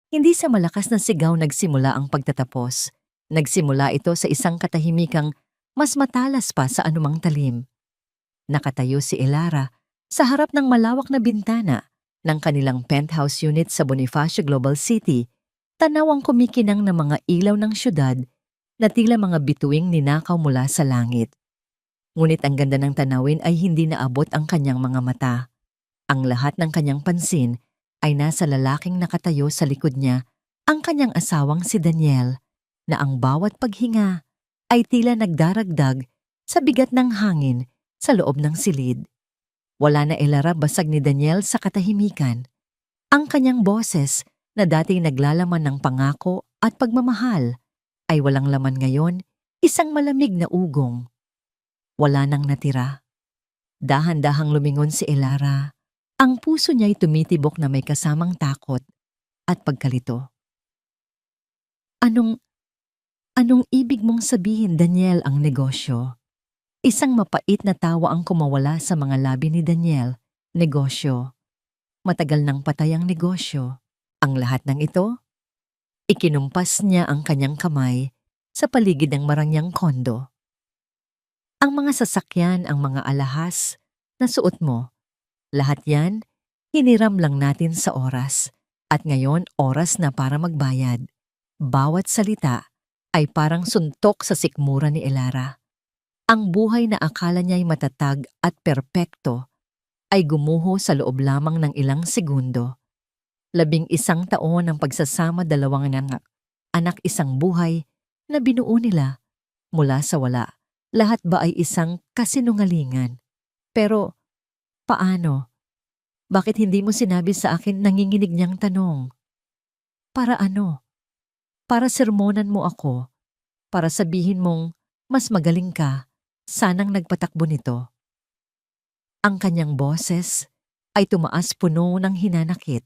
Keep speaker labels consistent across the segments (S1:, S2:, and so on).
S1: Hindi sa malakas na sigaw nagsimula ang pagtatapos. Nagsimula ito sa isang katahimikang mas matalas pa sa anumang talim. Nakatayo si Elara sa harap ng malawak na bintana ng kanilang penthouse unit sa Bonifacio Global City, tanaw ang kumikinang ng mga ilaw ng syudad na tila mga bituing ninakaw mula sa langit. Ngunit ang ganda ng tanawin ay hindi naabot ang kanyang mga mata. Ang lahat ng kanyang pansin ay nasa lalaking nakatayo sa likod niya, ang kanyang asawang si Daniel, na ang bawat paghinga ay tila nagdaragdag sa bigat ng hangin sa loob ng silid. Wala na Elara basag ni Daniel sa katahimikan. Ang kanyang boses na dating naglalaman ng pangako at pagmamahal ay walang laman ngayon, isang malamig na ugong. Wala nang natira. Dahan-dahang lumingon si Elara. Ang puso niya'y tumitibok na may kasamang takot at pagkalito. Anong ibig mong sabihin, Daniel, ang negosyo? Isang mapait na tawa ang kumawala sa mga labi ni Daniel. Negosyo. Matagal nang patay ang negosyo. Ang lahat ng ito? Ikinumpas niya ang kanyang kamay sa paligid ng marangyang kondo. Ang mga sasakyan, ang mga alahas na suot mo, lahat yan, hiniram lang natin sa oras. At ngayon, oras na para magbayad. Bawat salita ay parang suntok sa sikmura ni Elara. Ang buhay na akala niya'y matatag at perpekto ay gumuho sa loob lamang ng ilang segundo. 11 taon ang pagsasama, 2 anak, isang buhay na binuo nila mula sa wala. Lahat ba ay isang kasinungalingan? Pero paano? Bakit hindi mo sinabi sa akin, nanginginig niyang tanong? Para ano? Para sermonan mo ako? Para sabihin mong mas magaling ka, sanang nagpatakbo nito? Ang kanyang boses ay tumaas puno ng hinanakit.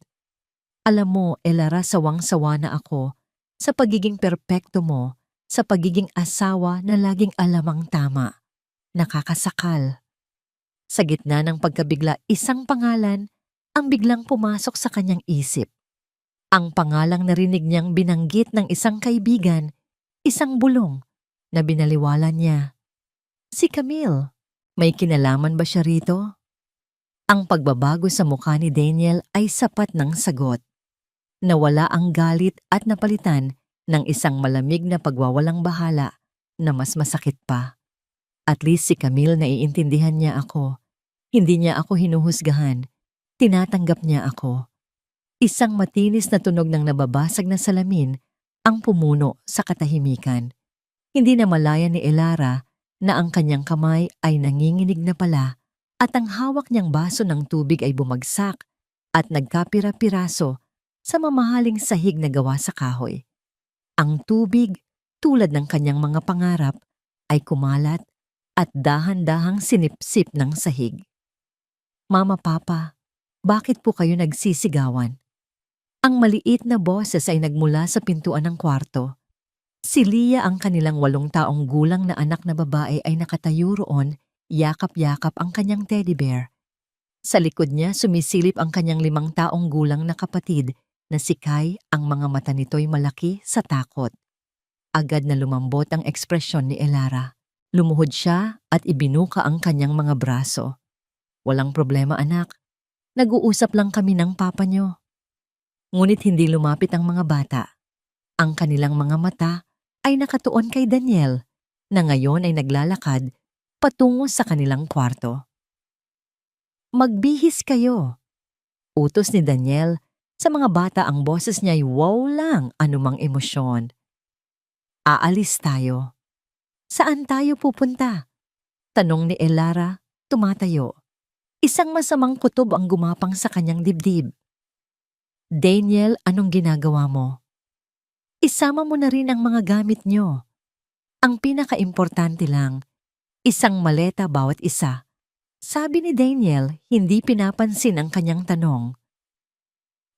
S1: Alam mo, Elara, sawang-sawa na ako sa pagiging perpekto mo, sa pagiging asawa na laging alamang tama. Nakakasakal. Sa gitna ng pagkabigla, isang pangalan ang biglang pumasok sa kanyang isip. Ang pangalang narinig niyang binanggit ng isang kaibigan, isang bulong na binaliwala niya. Si Camille. May kinalaman ba siya rito? Ang pagbabago sa mukha ni Daniel ay sapat ng sagot. Nawala ang galit at napalitan ng isang malamig na pagwawalang bahala na mas masakit pa. At least si Camille, naiintindihan niya ako. Hindi niya ako hinuhusgahan. Tinatanggap niya ako. Isang matinis na tunog ng nababasag na salamin ang pumuno sa katahimikan. Hindi na malaya ni Elara na ang kanyang kamay ay nanginginig na pala at ang hawak niyang baso ng tubig ay bumagsak at nagkapira-piraso sa mamahaling sahig na gawa sa kahoy. Ang tubig, tulad ng kanyang mga pangarap, ay kumalat at dahan-dahang sinipsip ng sahig. Mama, Papa, bakit po kayo nagsisigawan? Ang maliit na boses ay nagmula sa pintuan ng kwarto. Si Leah, ang kanilang 8 taong gulang na anak na babae, ay nakatayo roon, yakap-yakap ang kanyang teddy bear. Sa likod niya sumisilip ang kanyang 5 taong gulang na kapatid na si Kai, ang mga mata nito'y malaki sa takot. Agad na lumambot ang ekspresyon ni Elara. Lumuhod siya at ibinuka ang kanyang mga braso. Walang problema, anak. Nag-uusap lang kami ng papa niyo. Ngunit hindi lumapit ang mga bata. Ang kanilang mga mata ay nakatuon kay Daniel, na ngayon ay naglalakad patungo sa kanilang kwarto. Magbihis kayo. Utos ni Daniel. Sa mga bata, ang boses niya ay wow lang anumang emosyon. Aalis tayo. Saan tayo pupunta? Tanong ni Elara, tumatayo. Isang masamang kutob ang gumapang sa kanyang dibdib. Daniel, anong ginagawa mo? Isama mo na rin ang mga gamit niyo. Ang pinaka-importante lang, isang maleta bawat isa. Sabi ni Daniel, hindi pinapansin ang kanyang tanong.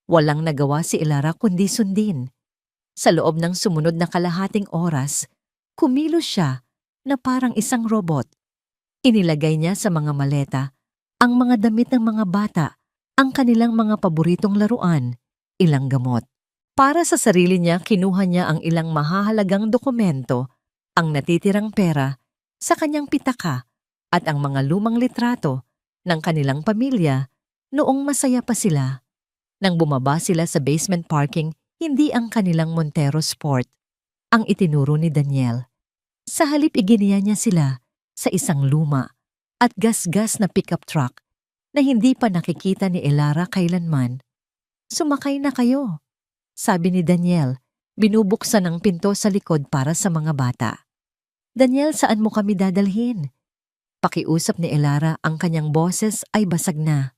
S1: Walang nagawa si Elara kundi sundin. Sa loob ng sumunod na kalahating oras, kumilos siya na parang isang robot. Inilagay niya sa mga maleta ang mga damit ng mga bata, ang kanilang mga paboritong laruan, ilang gamot. Para sa sarili niya, kinuha niya ang ilang mahahalagang dokumento, ang natitirang pera, sa kanyang pitaka at ang mga lumang litrato ng kanilang pamilya noong masaya pa sila. Nang bumaba sila sa basement parking, hindi ang kanilang Montero Sport ang itinuro ni Daniel. Sa halip iginiya niya sila sa isang luma at gasgas na pickup truck na hindi pa nakikita ni Elara kailanman. "Sumakay na kayo," sabi ni Daniel, binubuksan ang pinto sa likod para sa mga bata. "Daniel, saan mo kami dadalhin?" Pakiusap ni Elara, ang kanyang boses ay basag na.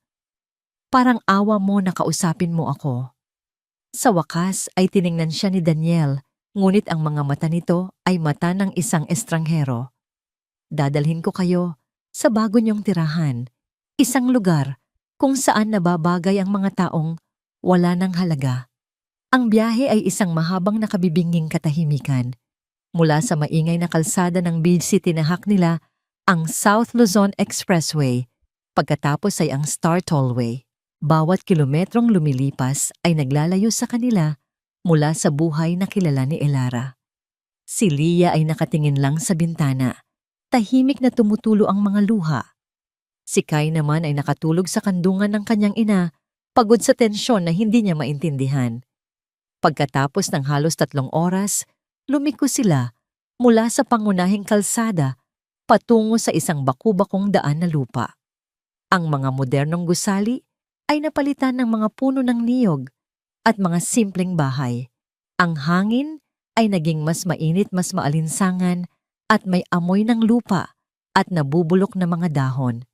S1: "Parang awa mo na kausapin mo ako." Sa wakas ay tiningnan siya ni Daniel, ngunit ang mga mata nito ay mata ng isang estranghero. "Dadalhin ko kayo sa bago niyong tirahan, isang lugar kung saan nababagay ang mga taong wala ng halaga." Ang biyahe ay isang mahabang nakabibinging katahimikan. Mula sa maingay na kalsada ng busy tinahak nila ang South Luzon Expressway, pagkatapos ay ang Star Tollway. Bawat kilometrong lumilipas ay naglalayo sa kanila mula sa buhay na kilala ni Elara. Si Lia ay nakatingin lang sa bintana, tahimik na tumutulo ang mga luha. Si Kai naman ay nakatulog sa kandungan ng kanyang ina, pagod sa tensyon na hindi niya maintindihan. Pagkatapos ng halos 3 oras, lumiko sila mula sa pangunahing kalsada patungo sa isang baku-bakong daan na lupa. Ang mga modernong gusali ay napalitan ng mga puno ng niyog at mga simpleng bahay. Ang hangin ay naging mas mainit, mas maalinsangan at may amoy ng lupa at nabubulok na mga dahon.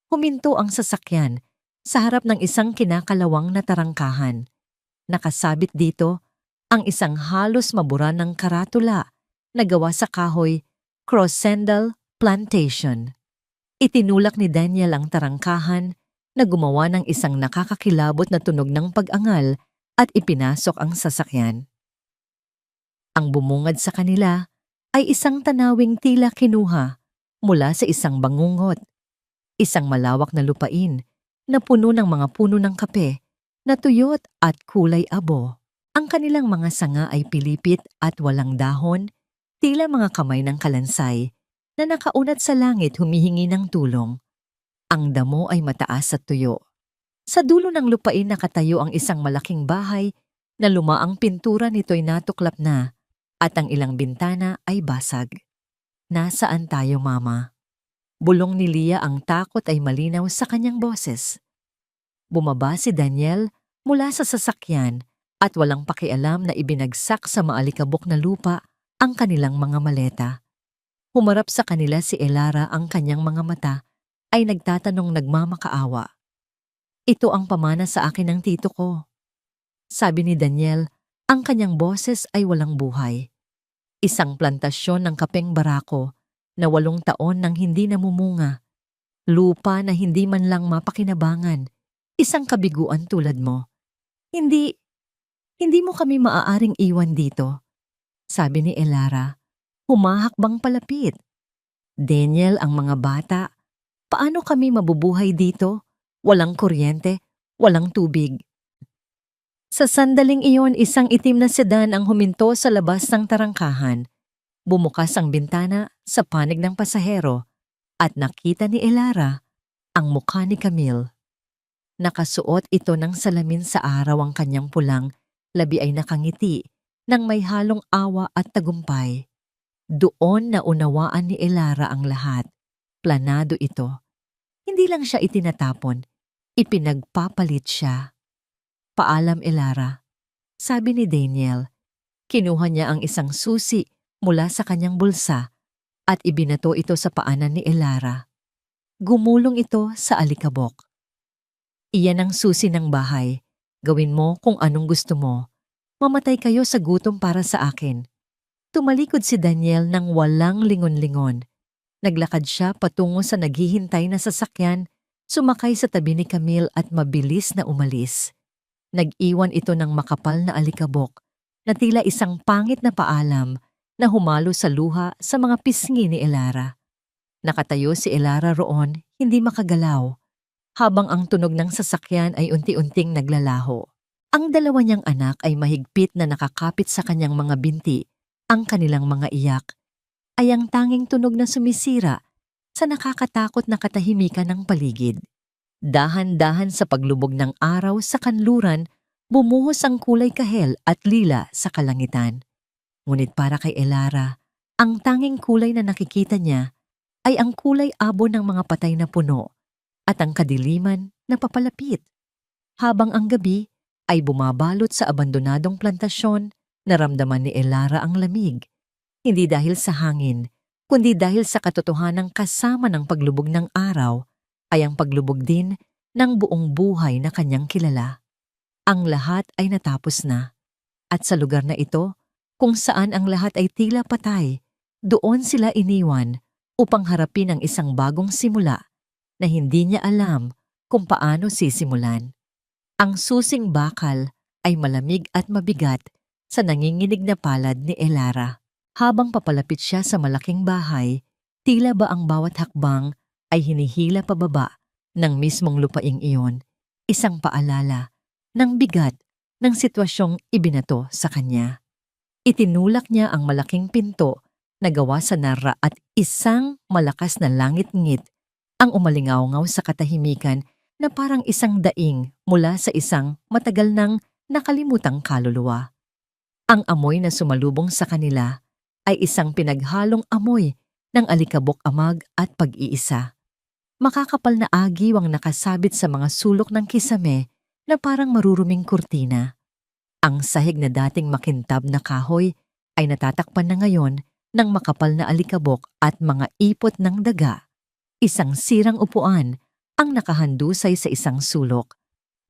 S1: Huminto ang sasakyan sa harap ng isang kinakalawang na tarangkahan. Nakasabit dito ang isang halos mabura ng karatula na gawa sa kahoy, Crossendal Plantation. Itinulak ni Daniel ang tarangkahan na gumawa ng isang nakakakilabot na tunog ng pag-angal at ipinasok ang sasakyan. Ang bumungad sa kanila ay isang tanawing tila kinuha mula sa isang bangungot. Isang malawak na lupain na puno ng mga puno ng kape na tuyot at kulay abo. Ang kanilang mga sanga ay pilipit at walang dahon, tila mga kamay ng kalansay na nakaunat sa langit humihingi ng tulong. Ang damo ay mataas at tuyo. Sa dulo ng lupain nakatayo ang isang malaking bahay na lumaang pintura nito'y natuklap na at ang ilang bintana ay basag. "Nasaan tayo, Mama?" Bulong ni Lia, ang takot ay malinaw sa kanyang boses. Bumaba si Daniel mula sa sasakyan at walang pakialam na ibinagsak sa maalikabok na lupa ang kanilang mga maleta. Humarap sa kanila si Elara, ang kanyang mga mata ay nagtatanong nagmamakaawa. "Ito ang pamana sa akin ng tito ko," sabi ni Daniel, ang kanyang boses ay walang buhay. Isang plantasyon ng kapeng barako na 8 taon nang hindi namumunga. Lupa na hindi man lang mapakinabangan. Isang kabiguan tulad mo. Hindi mo kami maaaring iwan dito," sabi ni Elara, humahakbang palapit. "Daniel, ang mga bata, paano kami mabubuhay dito? Walang kuryente, walang tubig." Sa sandaling iyon, isang itim na sedan ang huminto sa labas ng tarangkahan. Bumukas ang bintana sa panig ng pasahero at nakita ni Elara ang mukha ni Camille. Nakasuot ito ng salamin sa araw, ang kanyang pulang labi ay nakangiti ng may halong awa at tagumpay. Doon na unawaan ni Elara ang lahat. Planado ito. Hindi lang siya itinatapon, ipinagpapalit siya. "Paalam, Elara," sabi ni Daniel. Kinuha niya ang isang susi mula sa kanyang bulsa at ibinato ito sa paanan ni Elara. Gumulong ito sa alikabok. "Iyan ang susi ng bahay. Gawin mo kung anong gusto mo. Mamatay kayo sa gutom para sa akin." Tumalikod si Daniel nang walang lingon-lingon. Naglakad siya patungo sa naghihintay na sasakyan, sumakay sa tabi ni Camille at mabilis na umalis. Nag-iwan ito ng makapal na alikabok na tila isang pangit na paalam na humalo sa luha sa mga pisngi ni Elara. Nakatayo si Elara roon, hindi makagalaw, habang ang tunog ng sasakyan ay unti-unting naglalaho. Ang dalawa niyang anak ay mahigpit na nakakapit sa kanyang mga binti. Ang kanilang mga iyak ay ang tanging tunog na sumisira sa nakakatakot na katahimikan ng paligid. Dahan-dahan sa paglubog ng araw sa kanluran, bumuhos ang kulay kahel at lila sa kalangitan. Ngunit para kay Elara, ang tanging kulay na nakikita niya ay ang kulay abo ng mga patay na puno at ang kadiliman na papalapit. Habang ang gabi ay bumabalot sa abandonadong plantasyon, naramdaman ni Elara ang lamig. Hindi dahil sa hangin, kundi dahil sa katotohanang kasama ng paglubog ng araw ay ang paglubog din ng buong buhay na kanyang kilala. Ang lahat ay natapos na. At sa lugar na ito, kung saan ang lahat ay tila patay, doon sila iniwan upang harapin ang isang bagong simula na hindi niya alam kung paano sisimulan. Ang susing bakal ay malamig at mabigat sa nanginginig na palad ni Elara. Habang papalapit siya sa malaking bahay, tila ba ang bawat hakbang ay hinihila pababa ng mismong lupaing iyon, isang paalala ng bigat ng sitwasyong ibinato sa kanya. Itinulak niya ang malaking pinto na gawa sa nara at isang malakas na langit-ngit ang umalingaw-ngaw sa katahimikan na parang isang daing mula sa isang matagal nang nakalimutang kaluluwa. Ang amoy na sumalubong sa kanila ay isang pinaghalong amoy ng alikabok amag at pag-iisa. Makakapal na agiw ang nakasabit sa mga sulok ng kisame na parang maruruming kurtina. Ang sahig na dating makintab na kahoy ay natatakpan na ngayon ng makapal na alikabok at mga ipot ng daga. Isang sirang upuan ang nakahandusay sa isang sulok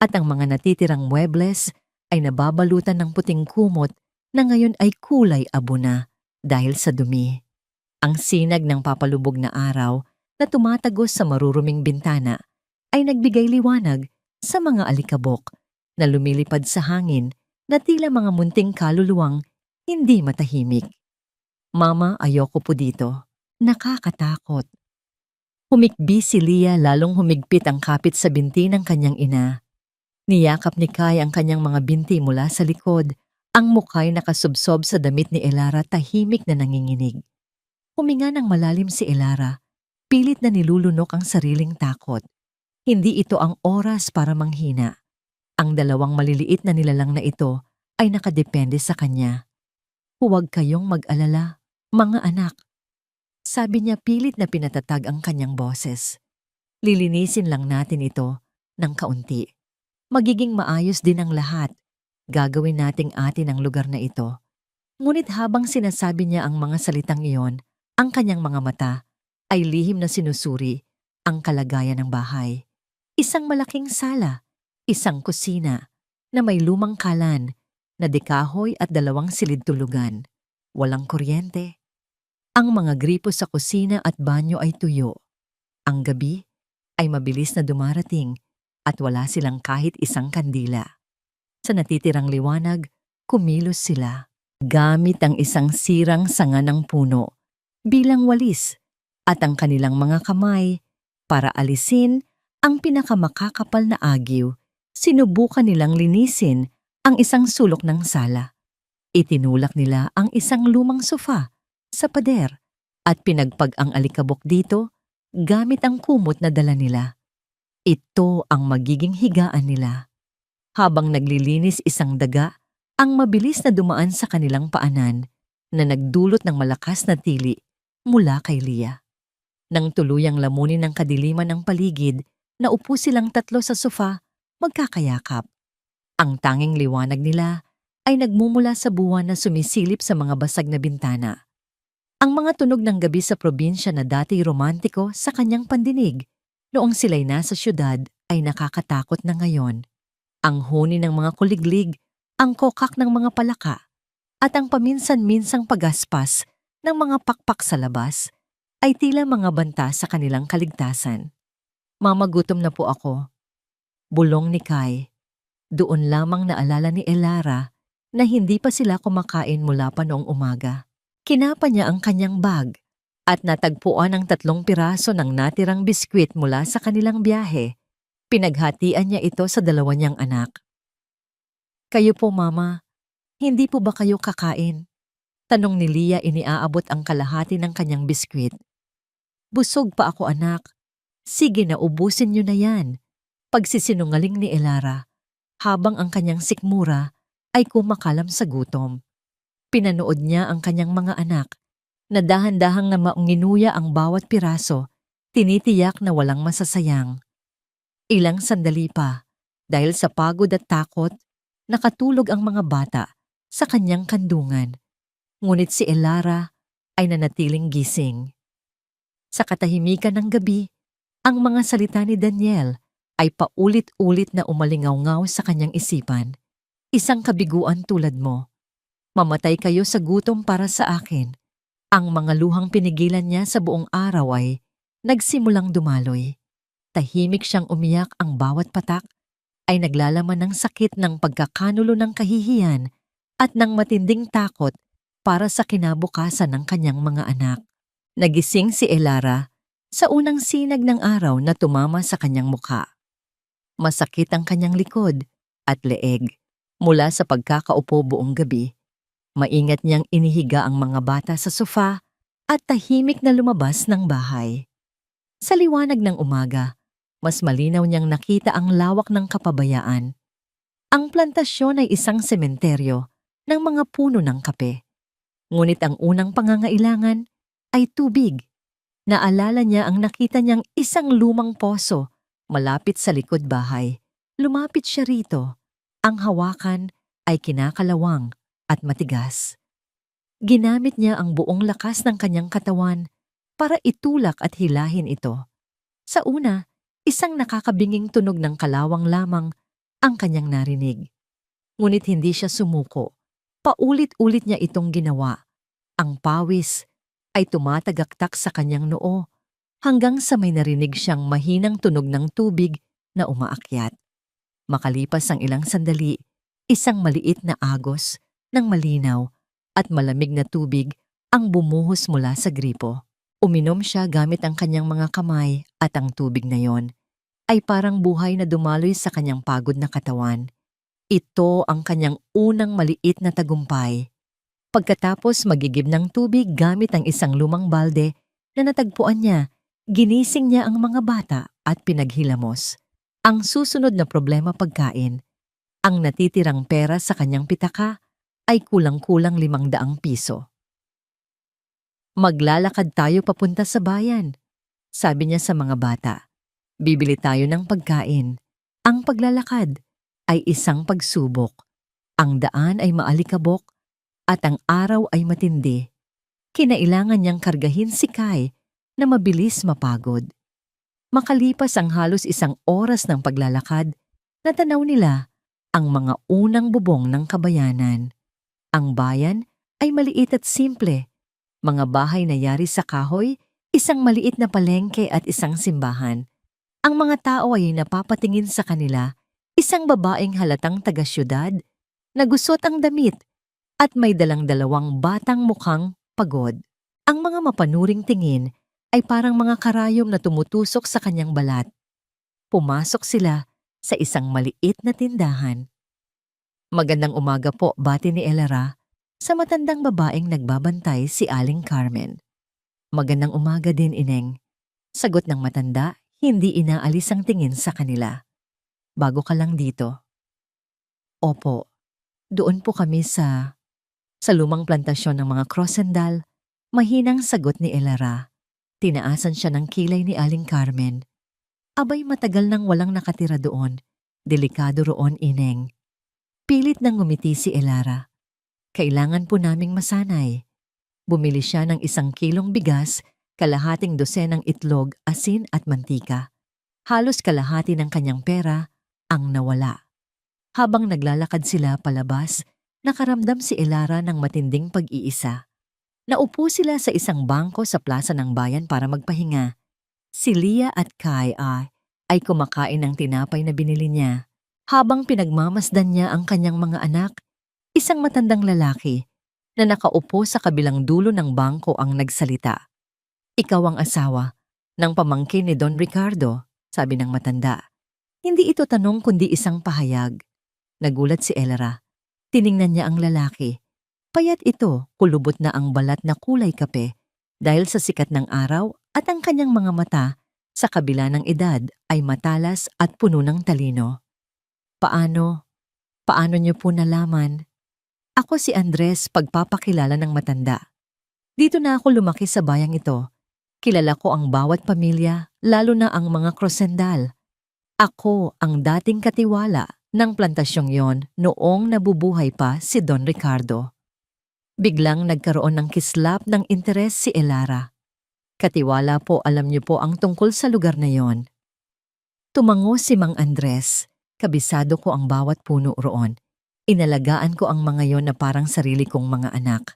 S1: at ang mga natitirang muebles ay nababalutan ng puting kumot na ngayon ay kulay abo na dahil sa dumi. Ang sinag ng papalubog na araw na tumatagos sa maruruming bintana ay nagbigay liwanag sa mga alikabok na lumilipad sa hangin na tila mga munting kaluluwang hindi matahimik. Mama, ayoko po dito. Nakakatakot. Humikbi si Lia, lalong humigpit ang kapit sa binti ng kanyang ina. Niyakap ni Kai ang kanyang mga binti mula sa likod. Ang mukhay nakasubsob sa damit ni Elara, tahimik na nanginginig. Huminga ng malalim si Elara, pilit na nilulunok ang sariling takot. Hindi ito ang oras para manghina. Ang dalawang maliliit na nilalang na ito ay nakadepende sa kanya. Huwag kayong mag-alala, mga anak. Sabi niya, pilit na pinatatag ang kanyang boses. Lilinisin lang natin ito ng kaunti. Magiging maayos din ang lahat. Gagawin nating atin ang lugar na ito. Ngunit habang sinasabi niya ang mga salitang iyon, ang kanyang mga mata ay lihim na sinusuri ang kalagayan ng bahay. Isang malaking sala, isang kusina na may lumang kalan na dekahoy at 2 silid-tulugan. Walang kuryente. Ang mga gripo sa kusina at banyo ay tuyo. Ang gabi ay mabilis na dumarating at wala silang kahit isang kandila. Sa natitirang liwanag, kumilos sila gamit ang isang sirang sanga ng puno bilang walis at ang kanilang mga kamay para alisin ang pinakamakakapal na agiw. Sinubukan nilang linisin ang isang sulok ng sala. Itinulak nila ang isang lumang sofa sa pader at pinagpag ang alikabok dito gamit ang kumot na dala nila. Ito ang magiging higaan nila. Habang naglilinis isang daga, ang mabilis na dumaan sa kanilang paanan na nagdulot ng malakas na tili mula kay Lia. Nang tuluyang lamunin ng kadiliman ng paligid, naupo silang 3 sa sofa, magkakayakap. Ang tanging liwanag nila ay nagmumula sa buwan na sumisilip sa mga basag na bintana. Ang mga tunog ng gabi sa probinsya na dati romantiko sa kanyang pandinig, noong sila'y nasa syudad ay nakakatakot na ngayon. Ang huni ng mga kuliglig, ang kokak ng mga palaka, at ang paminsan-minsang pagaspas ng mga pakpak sa labas ay tila mga banta sa kanilang kaligtasan. Mama, gutom na po ako. Bulong ni Kai. Doon lamang naalala ni Elara na hindi pa sila kumakain mula pa noong umaga. Kinapa niya ang kanyang bag at natagpuan ang 3 piraso ng natirang biskwit mula sa kanilang biyahe. Pinaghatian niya ito sa 2 niyang anak. Kayo po, Mama. Hindi po ba kayo kakain? Tanong ni Lia iniaabot ang kalahati ng kanyang biskwit. Busog pa ako, anak. Sige na, ubusin niyo na yan. Pagsisinungaling ni Elara habang ang kanyang sikmura ay kumakalam sa gutom. Pinanood niya ang kanyang mga anak na dahan-dahang na maunginuya ang bawat piraso, tinitiyak na walang masasayang. Ilang sandali pa, dahil sa pagod at takot, nakatulog ang mga bata sa kanyang kandungan. Ngunit si Elara ay nanatiling gising. Sa katahimikan ng gabi, ang mga salita ni Daniel ay paulit-ulit na umalingaw-ngaw sa kanyang isipan. Isang kabiguan tulad mo. Mamatay kayo sa gutom para sa akin. Ang mga luhang pinigilan niya sa buong araw ay nagsimulang dumaloy. Tahimik siyang umiyak, ang bawat patak ay naglalaman ng sakit ng pagkakanulo ng kahihiyan at ng matinding takot para sa kinabukasan ng kanyang mga anak. Nagising si Elara sa unang sinag ng araw na tumama sa kanyang mukha. Masakit ang kanyang likod at leeg mula sa pagkakaupo buong gabi. Maingat niyang inihiga ang mga bata sa sofa at tahimik na lumabas ng bahay. Sa liwanag ng umaga, mas malinaw niyang nakita ang lawak ng kapabayaan. Ang plantasyon ay isang sementeryo ng mga puno ng kape. Ngunit ang unang pangangailangan ay tubig. Naalala niya ang nakita niyang isang lumang poso malapit sa likod bahay. Lumapit siya rito. Ang hawakan ay kinakalawang at matigas. Ginamit niya ang buong lakas ng kanyang katawan para itulak at hilahin ito. Sa una, isang nakakabinging tunog ng kalawang lamang ang kanyang narinig. Ngunit hindi siya sumuko. Paulit-ulit niya itong ginawa. Ang pawis ay tumatagaktak sa kanyang noo hanggang sa may narinig siyang mahinang tunog ng tubig na umaakyat. Makalipas ang ilang sandali, isang maliit na agos ng malinaw at malamig na tubig ang bumuhos mula sa gripo. Uminom siya gamit ang kanyang mga kamay at ang tubig na yon ay parang buhay na dumaloy sa kanyang pagod na katawan. Ito ang kanyang unang maliit na tagumpay. Pagkatapos magigib ng tubig gamit ang isang lumang balde na natagpuan niya, ginising niya ang mga bata at pinaghilamos. Ang susunod na problema pagkain. Ang natitirang pera sa kanyang pitaka ay kulang-kulang 500 piso. Maglalakad tayo papunta sa bayan, sabi niya sa mga bata. Bibili tayo ng pagkain. Ang paglalakad ay isang pagsubok. Ang daan ay maalikabok at ang araw ay matindi. Kinailangan niyang kargahin si Kai na mabilis mapagod. Makalipas ang halos 1 oras ng paglalakad, natanaw nila ang mga unang bubong ng kabayanan. Ang bayan ay maliit at simple. Mga bahay na yari sa kahoy, isang maliit na palengke at isang simbahan. Ang mga tao ay napapatingin sa kanila, isang babaeng halatang taga-syudad, nagusot ang damit at may dalang 2 batang mukhang pagod. Ang mga mapanuring tingin ay parang mga karayom na tumutusok sa kanyang balat. Pumasok sila sa isang maliit na tindahan. Magandang umaga po, bati ni Elara sa matandang babaeng nagbabantay, si Aling Carmen. Magandang umaga din, Ineng. Sagot ng matanda, hindi inaalis ang tingin sa kanila. Bago ka lang dito? Opo, doon po kami sa lumang plantasyon ng mga Crosendal. Mahinang sagot ni Elara. Tinaasan siya ng kilay ni Aling Carmen. Abay, matagal nang walang nakatira doon. Delikado roon, Ineng. Pilit nang ngumiti si Elara. Kailangan po naming masanay. Bumili siya ng 1 kilong bigas, kalahating dosenang itlog, asin at mantika. Halos kalahati ng kanyang pera ang nawala. Habang naglalakad sila palabas, nakaramdam si Elara ng matinding pag-iisa. Naupo sila sa isang bangko sa plaza ng bayan para magpahinga. Si Lia at Kai ay kumakain ng tinapay na binili niya. Habang pinagmamasdan niya ang kanyang mga anak, isang matandang lalaki na nakaupo sa kabilang dulo ng bangko ang nagsalita. Ikaw ang asawa ng pamangkin ni Don Ricardo, sabi ng matanda. Hindi ito tanong kundi isang pahayag. Nagulat si Elara. Tiningnan niya ang lalaki. Payat ito, kulubot na ang balat na kulay kape dahil sa sikat ng araw at ang kanyang mga mata sa kabila ng edad ay matalas at puno ng talino. Paano? Paano niyo po nalaman? Ako si Andres, pagpapakilala ng matanda. Dito na ako lumaki sa bayang ito. Kilala ko ang bawat pamilya, lalo na ang mga Crosendal. Ako ang dating katiwala ng plantasyong yon noong nabubuhay pa si Don Ricardo. Biglang nagkaroon ng kislap ng interes si Elara. Katiwala po, alam niyo po ang tungkol sa lugar na yon. Tumango si Mang Andres. Kabisado ko ang bawat puno roon. Inalagaan ko ang mga yon na parang sarili kong mga anak.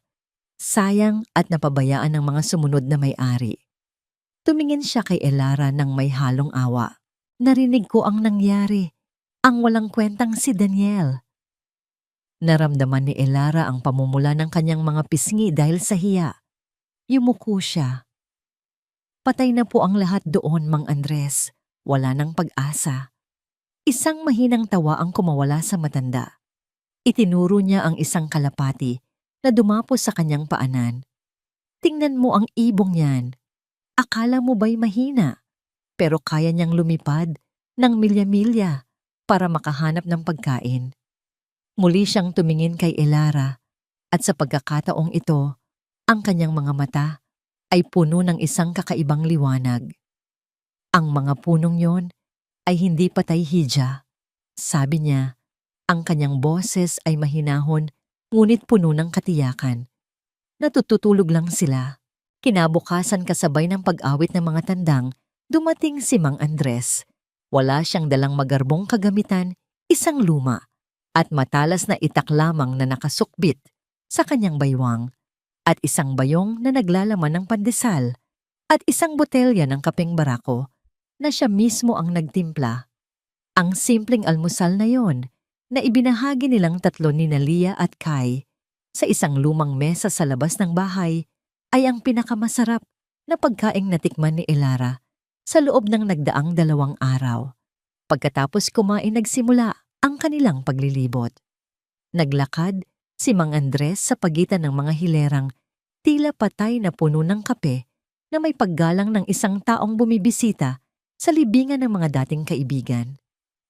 S1: Sayang at napabayaan ng mga sumunod na may-ari. Tumingin siya kay Elara ng may halong awa. Narinig ko ang nangyari. Ang walang kwentang si Daniel. Naramdaman ni Elara ang pamumula ng kanyang mga pisngi dahil sa hiya. Yumuko siya. Patay na po ang lahat doon, Mang Andres. Wala nang pag-asa. Isang mahinang tawa ang kumawala sa matanda. Itinuro niya ang isang kalapati na dumapo sa kanyang paanan. Tingnan mo ang ibong yan. Akala mo ba'y mahina? Pero kaya niyang lumipad ng milya-milya para makahanap ng pagkain. Muli siyang tumingin kay Elara at sa pagkakataong ito, ang kanyang mga mata ay puno ng isang kakaibang liwanag. Ang mga punong yon ay hindi patay hidya. Sabi niya, ang kanyang boses ay mahinahon ngunit puno ng katiyakan. Natututulog lang sila. Kinabukasan kasabay ng pag-awit ng mga tandang, dumating si Mang Andres. Wala siyang dalang magarbong kagamitan, isang luma, at matalas na itak lamang na nakasukbit sa kanyang baywang, at isang bayong na naglalaman ng pandesal, at isang botelya ng kapeng barako na siya mismo ang nagtimpla. Ang simpleng almusal na yon na ibinahagi nilang tatlo ni Lia at Kai sa isang lumang mesa sa labas ng bahay ay ang pinakamasarap na pagkaing natikman ni Elara sa loob ng nagdaang 2 araw. Pagkatapos kumain nagsimula ang kanilang paglilibot. Naglakad si Mang Andres sa pagitan ng mga hilerang tila patay na puno ng kape na may paggalang ng isang taong bumibisita sa libingan ng mga dating kaibigan.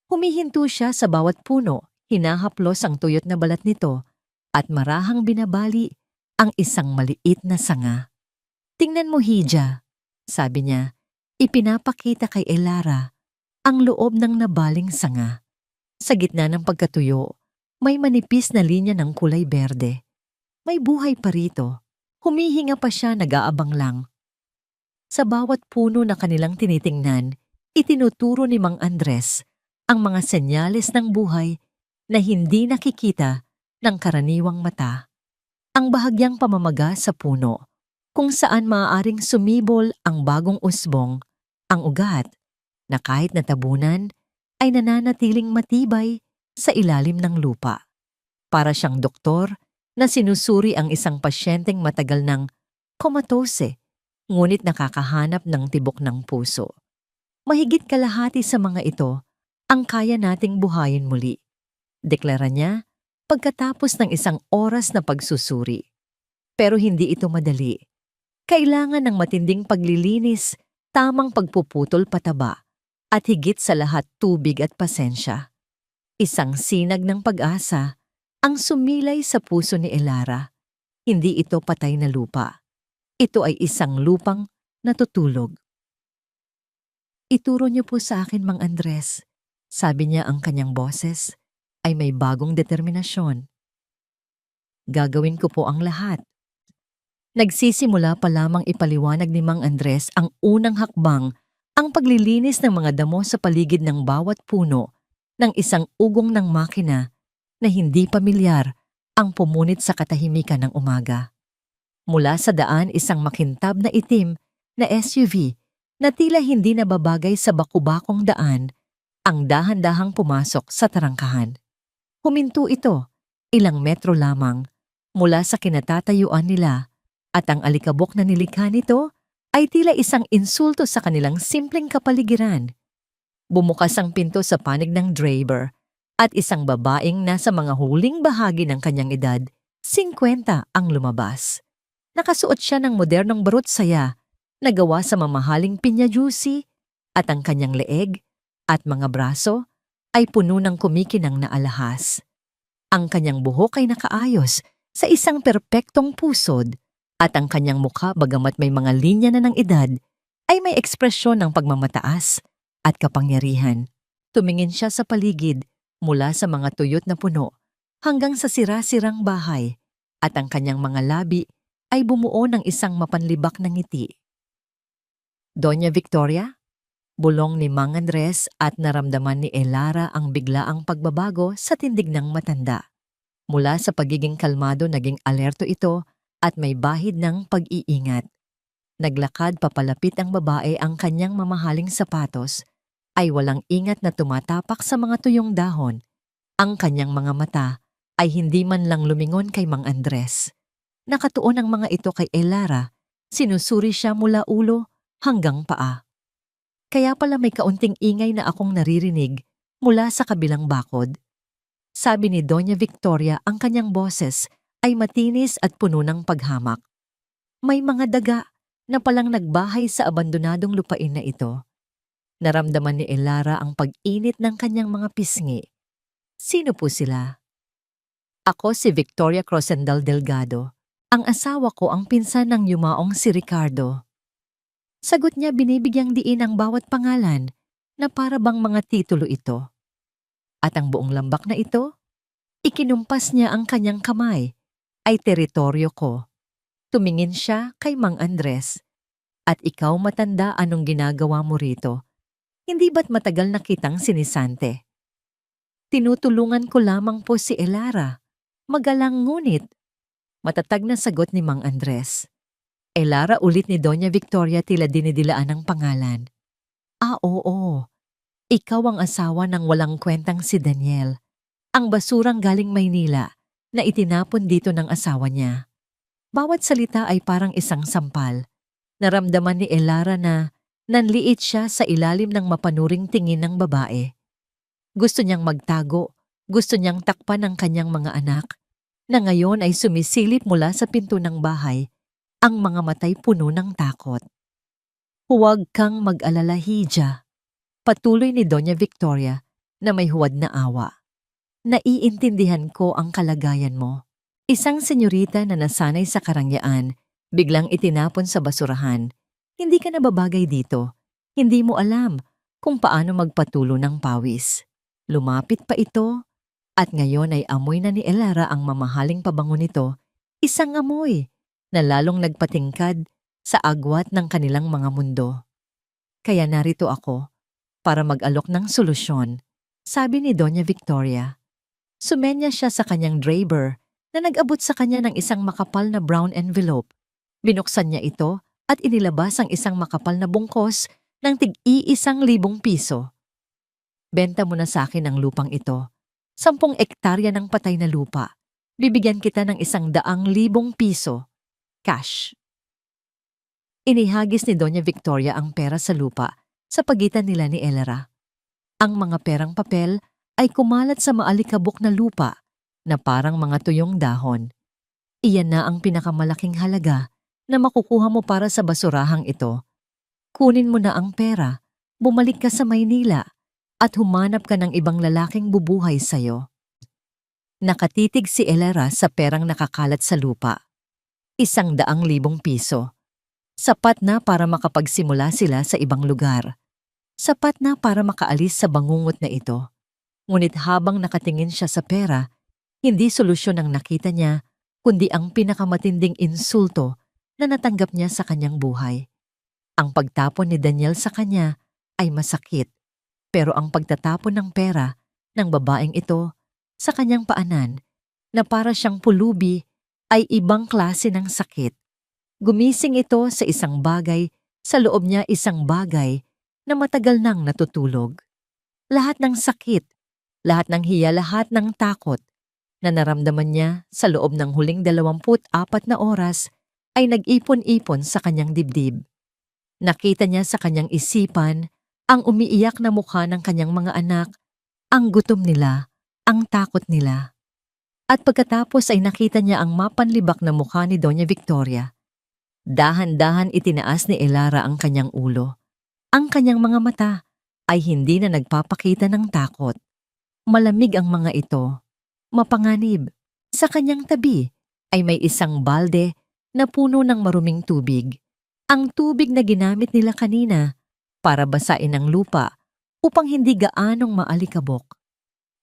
S1: Humihinto siya sa bawat puno, hinahaplos ang tuyot na balat nito at marahang binabali ang isang maliit na sanga. Tingnan mo, Hija, sabi niya, ipinapakita kay Elara ang loob ng nabaling sanga. Sa gitna ng pagkatuyo, may manipis na linya ng kulay berde. May buhay pa rito. Humihinga pa siya, nag-aabang lang. Sa bawat puno na kanilang tinitingnan, itinuturo ni Mang Andres ang mga senyales ng buhay na hindi nakikita ng karaniwang mata. Ang bahagyang pamamaga sa puno, kung saan maaaring sumibol ang bagong usbong, ang ugat, na kahit natabunan ay nananatiling matibay sa ilalim ng lupa. Para siyang doktor na sinusuri ang isang pasyenteng matagal ng komatose, ngunit nakakahanap ng tibok ng puso. Mahigit kalahati sa mga ito ang kaya nating buhayin muli, deklara niya pagkatapos ng 1 oras na pagsusuri. Pero hindi ito madali. Kailangan ng matinding paglilinis, tamang pagpuputol pataba, at higit sa lahat tubig at pasensya. Isang sinag ng pag-asa ang sumilay sa puso ni Elara. Hindi ito patay na lupa. Ito ay isang lupang natutulog. Ituro niyo po sa akin, Mang Andres. Sabi niya, ang kanyang boses ay may bagong determinasyon. Gagawin ko po ang lahat. Nagsisimula pa lamang ipaliwanag ni Mang Andres ang unang hakbang, ang paglilinis ng mga damo sa paligid ng bawat puno ng isang ugong ng makina na hindi pamilyar ang pumunit sa katahimikan ng umaga. Mula sa daan, isang makintab na itim na SUV na tila hindi nababagay sa bakubakong daan ang dahan-dahang pumasok sa tarangkahan. Huminto ito, ilang metro lamang, mula sa kinatatayuan nila, at ang alikabok na nilikha nito ay tila isang insulto sa kanilang simpleng kapaligiran. Bumukas ang pinto sa panig ng driver At isang babaeng nasa mga huling bahagi ng kanyang edad, 50 ang lumabas. Nakasuot siya ng modernong barut saya na gawa sa mamahaling pinya juicy at ang kanyang leeg at mga braso ay puno ng kumikinang na alahas. Ang kanyang buhok ay nakaayos sa isang perpektong pusod at ang kanyang mukha bagamat may mga linya na ng edad ay may ekspresyon ng pagmamataas at kapangyarihan. Tumingin siya sa paligid mula sa mga tuyot na puno hanggang sa sira-sirang bahay at ang kanyang mga labi ay bumuo ng isang mapanlibak na ngiti. Doña Victoria, bulong ni Mang Andres at naramdaman ni Elara ang biglaang pagbabago sa tindig ng matanda. Mula sa pagiging kalmado naging alerto ito at may bahid ng pag-iingat. Naglakad papalapit ang babae ang kanyang mamahaling sapatos ay walang ingat na tumatapak sa mga tuyong dahon. Ang kanyang mga mata ay hindi man lang lumingon kay Mang Andres. Nakatuon ang mga ito kay Elara, sinusuri siya mula ulo hanggang paa. Kaya pala may kaunting ingay na akong naririnig mula sa kabilang bakod. Sabi ni Doña Victoria ang kanyang boses ay matinis at puno ng paghamak. May mga daga na palang nagbahay sa abandonadong lupain na ito. Naramdaman ni Elara ang pag-init ng kanyang mga pisngi. Sino po sila? Ako si Victoria Crosendal Delgado. Ang asawa ko ang pinsan ng yumaong si Ricardo. Sagot niya binibigyang diin ang bawat pangalan na para bang mga titulo ito. At ang buong lambak na ito, ikinumpas niya ang kanyang kamay, ay teritoryo ko. Tumingin siya kay Mang Andres. At ikaw matanda, anong ginagawa mo rito? Hindi ba't matagal na kitang sinisante? Tinutulungan ko lamang po si Elara. Magalang ngunit. Matatag na sagot ni Mang Andres. Elara ulit ni Doña Victoria tila dinidilaan ang pangalan. Oo. Ikaw ang asawa ng walang kwentang si Daniel. Ang basurang galing Maynila na itinapon dito ng asawa niya. Bawat salita ay parang isang sampal. Naramdaman ni Elara na nanliit siya sa ilalim ng mapanuring tingin ng babae. Gusto niyang magtago, gusto niyang takpan ang kanyang mga anak, na ngayon ay sumisilip mula sa pinto ng bahay, ang mga matay puno ng takot. Huwag kang mag-alala, Hija. Patuloy ni Doña Victoria na may huwad na awa. Naiintindihan ko ang kalagayan mo. Isang senyorita na nasanay sa karangyaan, biglang itinapon sa basurahan. Hindi ka nababagay dito. Hindi mo alam kung paano magpatulo ng pawis. Lumapit pa ito at ngayon ay amoy na ni Elara ang mamahaling pabango nito, isang amoy na lalong nagpatingkad sa agwat ng kanilang mga mundo. Kaya narito ako para mag-alok ng solusyon, sabi ni Doña Victoria. Sumenya siya sa kanyang draper na nag-abot sa kanya ng isang makapal na brown envelope. Binuksan niya ito at inilabas ang isang makapal na bungkos ng tig-1,000 piso. Benta mo na sa akin ang lupang ito. 10 ektarya ng patay na lupa. Bibigyan kita ng 100,000 piso. Cash. Inihagis ni Doña Victoria ang pera sa lupa sa pagitan nila ni Elara. Ang mga perang papel ay kumalat sa maalikabok na lupa na parang mga tuyong dahon. Iyan na ang pinakamalaking halaga na makukuha mo para sa basurahang ito. Kunin mo na ang pera, bumalik ka sa Maynila at humanap ka ng ibang lalaking bubuhay sa'yo. Nakatitig si Elara sa perang nakakalat sa lupa. 100,000 piso. Sapat na para makapagsimula sila sa ibang lugar. Sapat na para makaalis sa bangungot na ito. Ngunit habang nakatingin siya sa pera, hindi solusyon ang nakita niya, kundi ang pinakamatinding insulto na natanggap niya sa kanyang buhay. Ang pagtapon ni Daniel sa kanya ay masakit, pero ang pagtatapon ng pera ng babaeng ito sa kanyang paanan na para siyang pulubi ay ibang klase ng sakit. Gumising ito sa isang bagay, sa loob niya isang bagay na matagal nang natutulog. Lahat ng sakit, lahat ng hiya, lahat ng takot na naramdaman niya sa loob ng huling 24 na oras ay nag-ipon-ipon sa kanyang dibdib. Nakita niya sa kanyang isipan ang umiiyak na mukha ng kanyang mga anak, ang gutom nila, ang takot nila. At pagkatapos ay nakita niya ang mapanlibak na mukha ni Doña Victoria. Dahan-dahan itinaas ni Elara ang kanyang ulo. Ang kanyang mga mata ay hindi na nagpapakita ng takot. Malamig ang mga ito, mapanganib. Sa kanyang tabi ay may isang balde na puno ng maruming tubig. Ang tubig na ginamit nila kanina para basain ang lupa upang hindi gaanong maalikabok.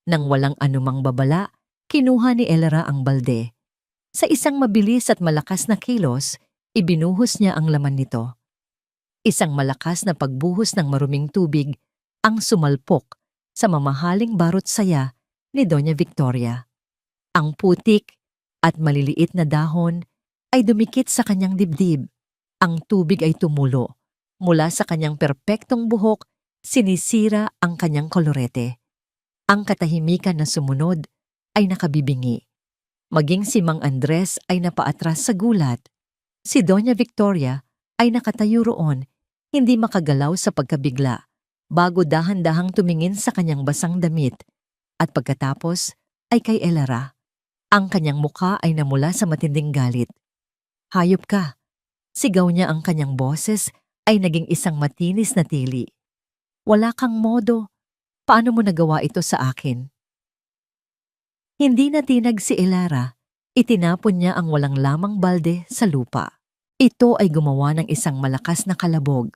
S1: Nang walang anumang babala, kinuha ni Elara ang balde. Sa isang mabilis at malakas na kilos, ibinuhos niya ang laman nito. Isang malakas na pagbuhos ng maruming tubig ang sumalpok sa mamahaling barot saya ni Doña Victoria. Ang putik at maliliit na dahon ay dumikit sa kanyang dibdib. Ang tubig ay tumulo. Mula sa kanyang perpektong buhok, sinisira ang kanyang kolorete. Ang katahimikan na sumunod ay nakabibingi. Maging si Mang Andres ay napaatras sa gulat. Si Doña Victoria ay nakatayo roon, hindi makagalaw sa pagkabigla, bago dahan-dahang tumingin sa kanyang basang damit. At pagkatapos ay kay Elara. Ang kanyang mukha ay namula sa matinding galit. "Hayop ka!" Sigaw niya, ang kanyang boses ay naging isang matinis na tili. "Wala kang modo. Paano mo nagawa ito sa akin?" Hindi natinag si Elara. Itinapon niya ang walang lamang balde sa lupa. Ito ay gumawa ng isang malakas na kalabog.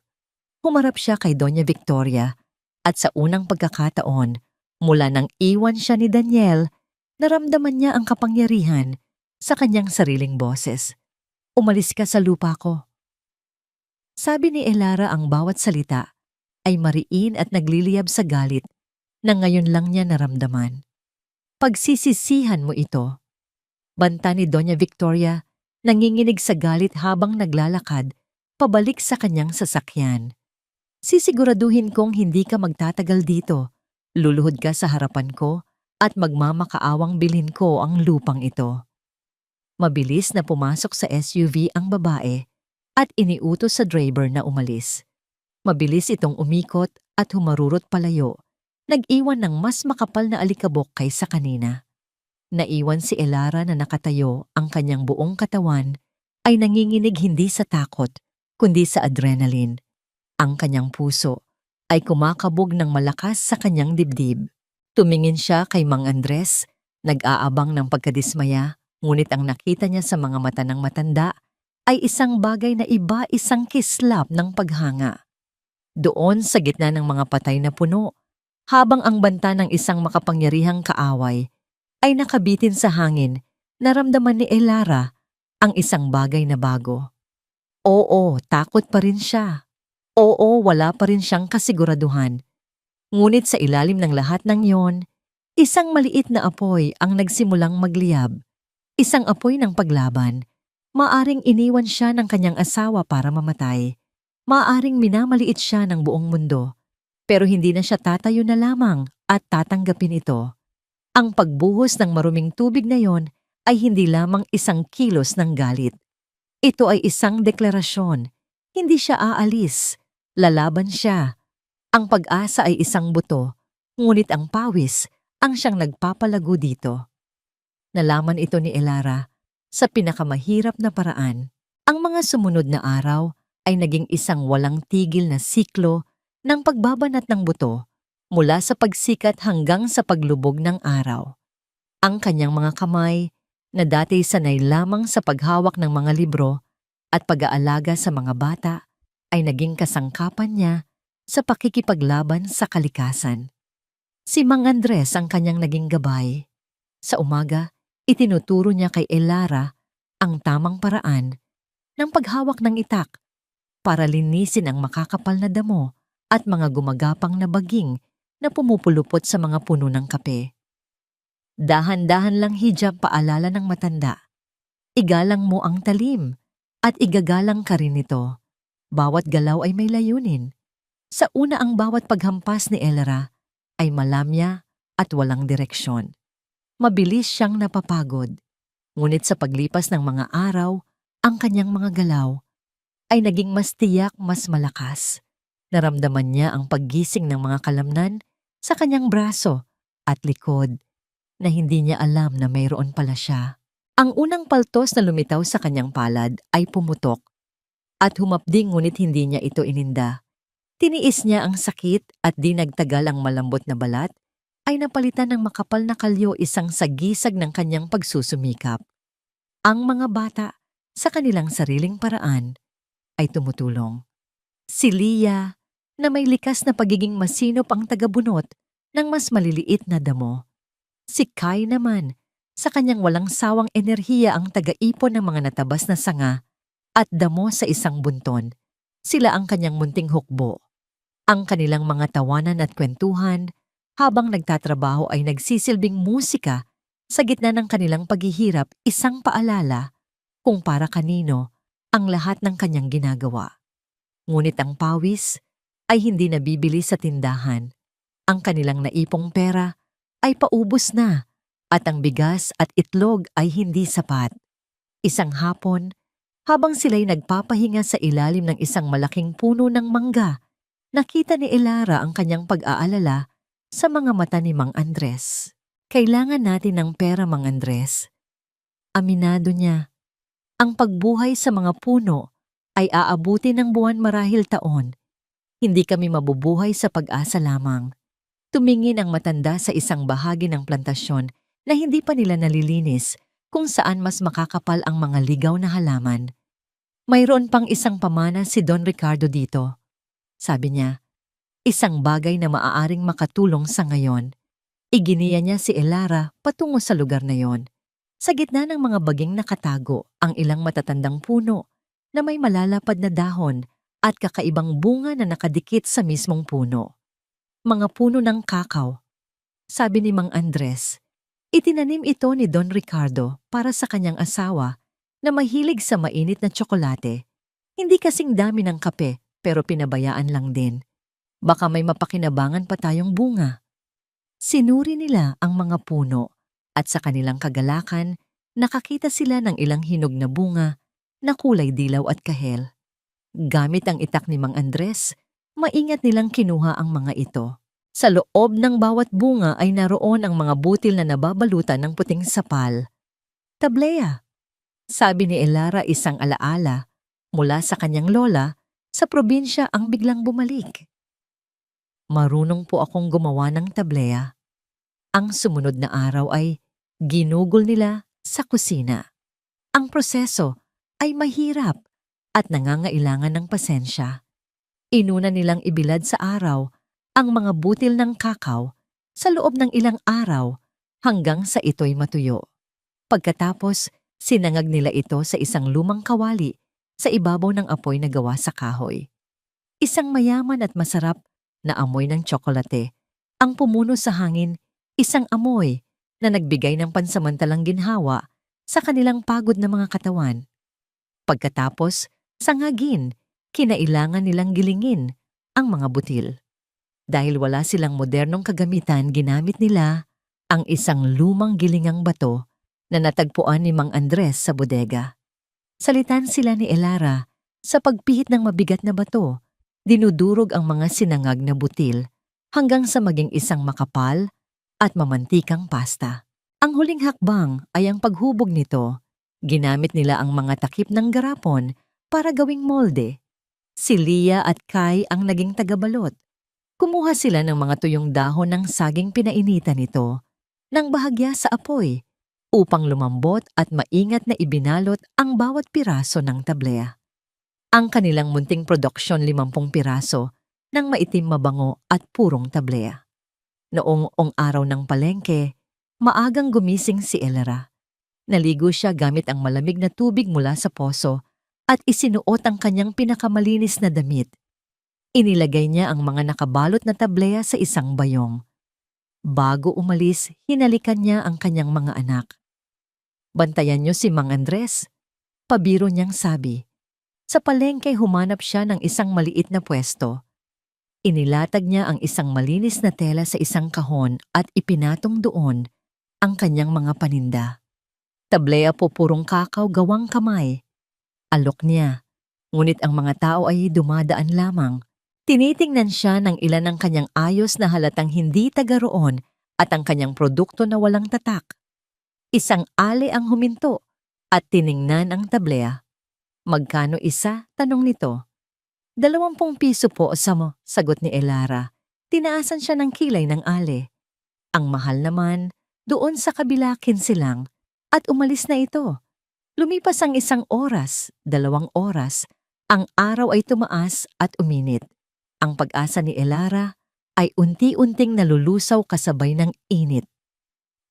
S1: Humarap siya kay Doña Victoria at sa unang pagkakataon, mula nang iwan siya ni Daniel, naramdaman niya ang kapangyarihan sa kanyang sariling boses. "Umalis ka sa lupa ko." Sabi ni Elara, ang bawat salita ay mariin at nagliliyab sa galit na ngayon lang niya naramdaman. "Pagsisisihan mo ito." Banta ni Doña Victoria, nanginginig sa galit habang naglalakad pabalik sa kanyang sasakyan. "Sisiguraduhin kong hindi ka magtatagal dito. Luluhod ka sa harapan ko at magmamakaawang bilhin ko ang lupang ito." Mabilis na pumasok sa SUV ang babae at iniutos sa driver na umalis. Mabilis itong umikot at humarurot palayo, nag-iwan ng mas makapal na alikabok kaysa kanina. Naiwan si Elara na nakatayo, ang kanyang buong katawan ay nanginginig hindi sa takot, kundi sa adrenaline. Ang kanyang puso ay kumakabog ng malakas sa kanyang dibdib. Tumingin siya kay Mang Andres, nag-aabang ng pagkadismaya, ngunit ang nakita niya sa mga mata ng matanda ay isang bagay na iba, isang kislap ng paghanga. Doon sa gitna ng mga patay na puno, habang ang banta ng isang makapangyarihang kaaway ay nakabitin sa hangin, naramdaman ni Elara ang isang bagay na bago. Oo, takot pa rin siya. Oo, wala pa rin siyang kasiguraduhan. Ngunit sa ilalim ng lahat ng yon, isang maliit na apoy ang nagsimulang magliyab. Isang apoy ng paglaban. Maaring iniwan siya ng kanyang asawa para mamatay. Maaring minamaliit siya ng buong mundo. Pero hindi na siya tatayo na lamang at tatanggapin ito. Ang pagbuhos ng maruming tubig na yon ay hindi lamang isang kilos ng galit. Ito ay isang deklarasyon. Hindi siya aalis. Lalaban siya. Ang pag-asa ay isang buto, ngunit ang pawis ang siyang nagpapalago dito. Nalaman ito ni Elara sa pinakamahirap na paraan. Ang mga sumunod na araw ay naging isang walang tigil na siklo ng pagbabanat ng buto mula sa pagsikat hanggang sa paglubog ng araw. Ang kanyang mga kamay, na dati sanay lamang sa paghawak ng mga libro at pag-aalaga sa mga bata, ay naging kasangkapan niya sa pakikipaglaban sa kalikasan. Si Mang Andres ang kanyang naging gabay. Sa umaga, itinuturo niya kay Elara ang tamang paraan ng paghawak ng itak para linisin ang makakapal na damo at mga gumagapang na baging na pumupulupot sa mga puno ng kape. Dahan-dahan lang, hijab, paalala ng matanda. Igalang mo ang talim at igagalang ka rin nito. Bawat galaw ay may layunin. Sa una, ang bawat paghampas ni Elara ay malamya at walang direksyon. Mabilis siyang napapagod. Ngunit sa paglipas ng mga araw, ang kanyang mga galaw ay naging mas tiyak, mas malakas. Naramdaman niya ang paggising ng mga kalamnan sa kanyang braso at likod. na hindi niya alam na mayroon pala siya. Ang unang paltos na lumitaw sa kanyang palad ay pumutok at humapding ngunit hindi niya ito ininda. Tiniis niya ang sakit at di nagtagal ang malambot na balat ay napalitan ng makapal na kalyo isang sagisag ng kanyang pagsusumikap. Ang mga bata, sa kanilang sariling paraan, ay tumutulong. Si Leah, na may likas na pagiging masinop ang tagabunot ng mas maliliit na damo. Si Kai naman, sa kanyang walang sawang enerhiya ang taga-ipon ng mga natabas na sanga at damo sa isang bunton. Sila ang kanyang munting hukbo. Ang kanilang mga tawanan at kwentuhan habang nagtatrabaho ay nagsisilbing musika sa gitna ng kanilang paghihirap, isang paalala kung para kanino ang lahat ng kanyang ginagawa. Ngunit ang pawis ay hindi nabibili sa tindahan. Ang kanilang naipong pera ay paubos na at ang bigas at itlog ay hindi sapat. Isang hapon, habang sila'y nagpapahinga sa ilalim ng isang malaking puno ng mangga, nakita ni Elara ang kanyang pag-aalala sa mga mata ni Mang Andres. Kailangan natin ng pera, Mang Andres. Aminado niya. Ang pagbuhay sa mga puno ay aabuti ng buwan marahil taon. Hindi kami mabubuhay sa pag-asa lamang. Tumingin ang matanda sa isang bahagi ng plantasyon na hindi pa nila nalilinis kung saan mas makakapal ang mga ligaw na halaman. Mayroon pang isang pamana si Don Ricardo dito. Sabi niya, isang bagay na maaaring makatulong sa ngayon. Iginiya niya si Elara patungo sa lugar na yon. Sa gitna ng mga baging nakatago ang ilang matatandang puno na may malalapad na dahon at kakaibang bunga na nakadikit sa mismong puno. Mga puno ng kakao. Sabi ni Mang Andres, itinanim ito ni Don Ricardo para sa kanyang asawa na mahilig sa mainit na tsokolate. Hindi kasing dami ng kape pero pinabayaan lang din. Baka may mapakinabangan pa tayong bunga. Sinuri nila ang mga puno at sa kanilang kagalakan nakakita sila ng ilang hinog na bunga na kulay dilaw at kahel. Gamit ang itak ni Mang Andres, maingat nilang kinuha ang mga ito. Sa loob ng bawat bunga ay naroon ang mga butil na nababalutan ng puting sapal. Tablea, sabi ni Elara, isang alaala mula sa kanyang lola sa probinsya ang biglang bumalik. Marunong po akong gumawa ng tablea. Ang sumunod na araw ay ginugol nila sa kusina. Ang proseso ay mahirap at nangangailangan ng pasensya. Inuna nilang ibilad sa araw ang mga butil ng kakao sa loob ng ilang araw hanggang sa ito'y matuyo. Pagkatapos, sinangag nila ito sa isang lumang kawali sa ibabaw ng apoy na gawa sa kahoy. Isang mayaman at masarap na amoy ng tsokolate ang pumuno sa hangin, isang amoy na nagbigay ng pansamantalang ginhawa sa kanilang pagod na mga katawan. Pagkatapos, sangagin, kinailangan nilang gilingin ang mga butil. Dahil wala silang modernong kagamitan, ginamit nila ang isang lumang gilingang bato na natagpuan ni Mang Andres sa bodega. Salitan sila ni Elara sa pagpihit ng mabigat na bato, dinudurog ang mga sinangag na butil hanggang sa maging isang makapal at mamantikang pasta. Ang huling hakbang ay ang paghubog nito. Ginamit nila ang mga takip ng garapon para gawing molde. Si Leah at Kai ang naging tagabalot. Kumuha sila ng mga tuyong dahon ng saging pinainitan nito ng bahagya sa apoy upang lumambot at maingat na ibinalot ang bawat piraso ng tablea. Ang kanilang munting produksyon 50 piraso ng maitim mabango at purong tablea. Noong araw ng palengke, maagang gumising si Elara. Naligo siya gamit ang malamig na tubig mula sa poso at isinuot ang kanyang pinakamalinis na damit. Inilagay niya ang mga nakabalot na tablea sa isang bayong. Bago umalis, hinalikan niya ang kanyang mga anak. Bantayan niyo si Mang Andres. Pabiro niyang sabi. Sa palengke humanap siya ng isang maliit na pwesto. Inilatag niya ang isang malinis na tela sa isang kahon at ipinatong doon ang kanyang mga paninda. Tablea po purong kakao gawang kamay. Alok niya, ngunit ang mga tao ay dumadaan lamang. Tinitingnan siya ng ilan ng kanyang ayos na halatang hindi taga roon at ang kanyang produkto na walang tatak. Isang ale ang huminto at tiningnan ang tablea. Magkano isa? Tanong nito. 20 piso po sa mo, sagot ni Elara. Tinaasan siya ng kilay ng ale. Ang mahal naman, doon sa kabila 15 lang at umalis na ito. Lumipas ang 1 oras, 2 oras, ang araw ay tumaas at uminit. Ang pag-asa ni Elara ay unti-unting nalulusaw kasabay ng init.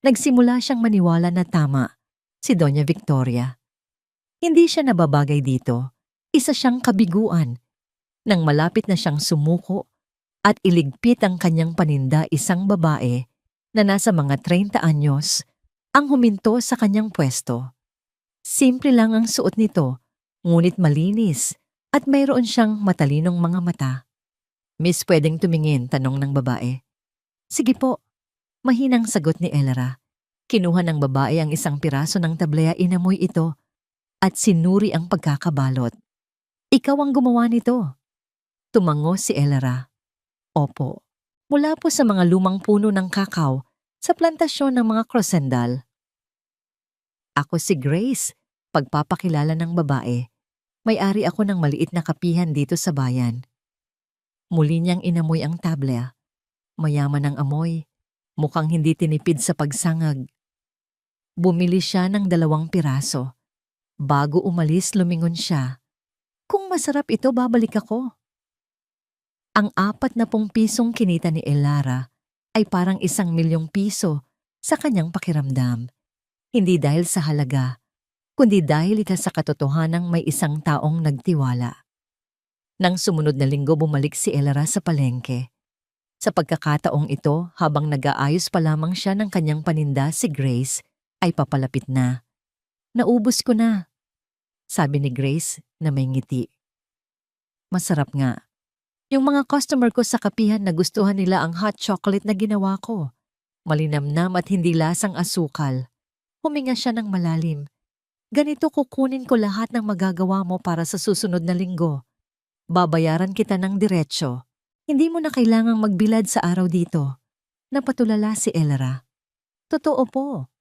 S1: Nagsimula siyang maniwala na tama, si Doña Victoria. Hindi siya nababagay dito, isa siyang kabiguan. Nang malapit na siyang sumuko at iligpit ang kanyang paninda, isang babae na nasa mga 30 anyos ang huminto sa kanyang pwesto. Simple lang ang suot nito, ngunit malinis at mayroon siyang matalinong mga mata. Miss, pwedeng tumingin? Tanong ng babae. Sige po, mahinang sagot ni Elara. Kinuha ng babae ang 1 piraso ng tablea, inamoy ito at sinuri ang pagkakabalot. Ikaw ang gumawa nito. Tumango si Elara. Opo, mula po sa mga lumang puno ng kakao sa plantasyon ng mga Crosendal. Ako si Grace, pagpapakilala ng babae. May-ari ako ng maliit na kapihan dito sa bayan. Muli niyang inamoy ang tablea. Mayaman ang amoy, mukhang hindi tinipid sa pagsangag. Bumili siya ng 2 piraso. Bago umalis, lumingon siya. Kung masarap ito, babalik ako. Ang 40 pisong kinita ni Elara ay parang 1,000,000 piso sa kanyang pakiramdam. Hindi dahil sa halaga, kundi dahil ito sa katotohanang may isang taong nagtiwala. Nang sumunod na linggo, bumalik si Elara sa palengke. Sa pagkakataong ito, habang nag-aayos pa lamang siya ng kanyang paninda, si Grace ay papalapit na. Naubos ko na, sabi ni Grace na may ngiti. Masarap nga. Yung mga customer ko sa kapihan nagustuhan nila ang hot chocolate na ginawa ko. Malinamnam at hindi lasang asukal. Huminga siya ng malalim. Ganito kukunin ko lahat ng magagawa mo para sa susunod na linggo. Babayaran kita ng diretsyo. Hindi mo na kailangang magbilad sa araw dito. Napatulala si Elara. Totoo po.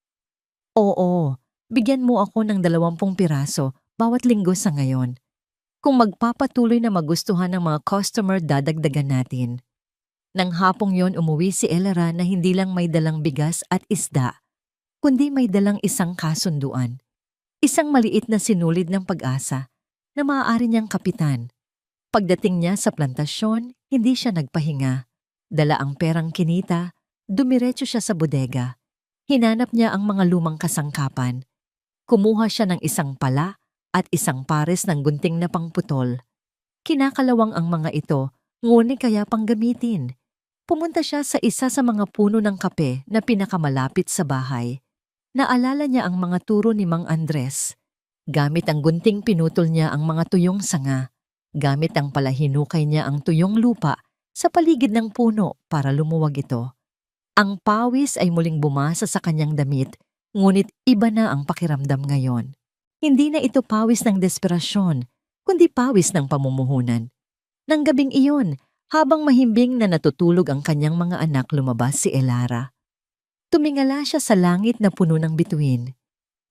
S1: Oo, bigyan mo ako ng 20 piraso bawat linggo sa ngayon. Kung magpapatuloy na magustuhan ng mga customer, dadagdagan natin. Nang hapong yon, umuwi si Elara na hindi lang may dalang bigas at isda, kundi may dalang isang kasunduan. Isang maliit na sinulid ng pag-asa na maaari niyang kapitan. Pagdating niya sa plantasyon, hindi siya nagpahinga. Dala ang perang kinita, dumiretso siya sa bodega. Hinanap niya ang mga lumang kasangkapan. Kumuha siya ng 1 pala at 1 pares ng gunting na pangputol. Kinakalawang ang mga ito, ngunit kaya pang gamitin. Pumunta siya sa isa sa mga puno ng kape na pinakamalapit sa bahay. Naalala niya ang mga turo ni Mang Andres. Gamit ang gunting, pinutol niya ang mga tuyong sanga. Gamit ang palahinukay niya ang tuyong lupa sa paligid ng puno para lumuwag ito. Ang pawis ay muling bumasa sa kanyang damit, ngunit iba na ang pakiramdam ngayon. Hindi na ito pawis ng desperasyon, kundi pawis ng pamumuhunan. Nang gabing iyon, habang mahimbing na natutulog ang kanyang mga anak, lumabas si Elara. Tumingala siya sa langit na puno ng bituin.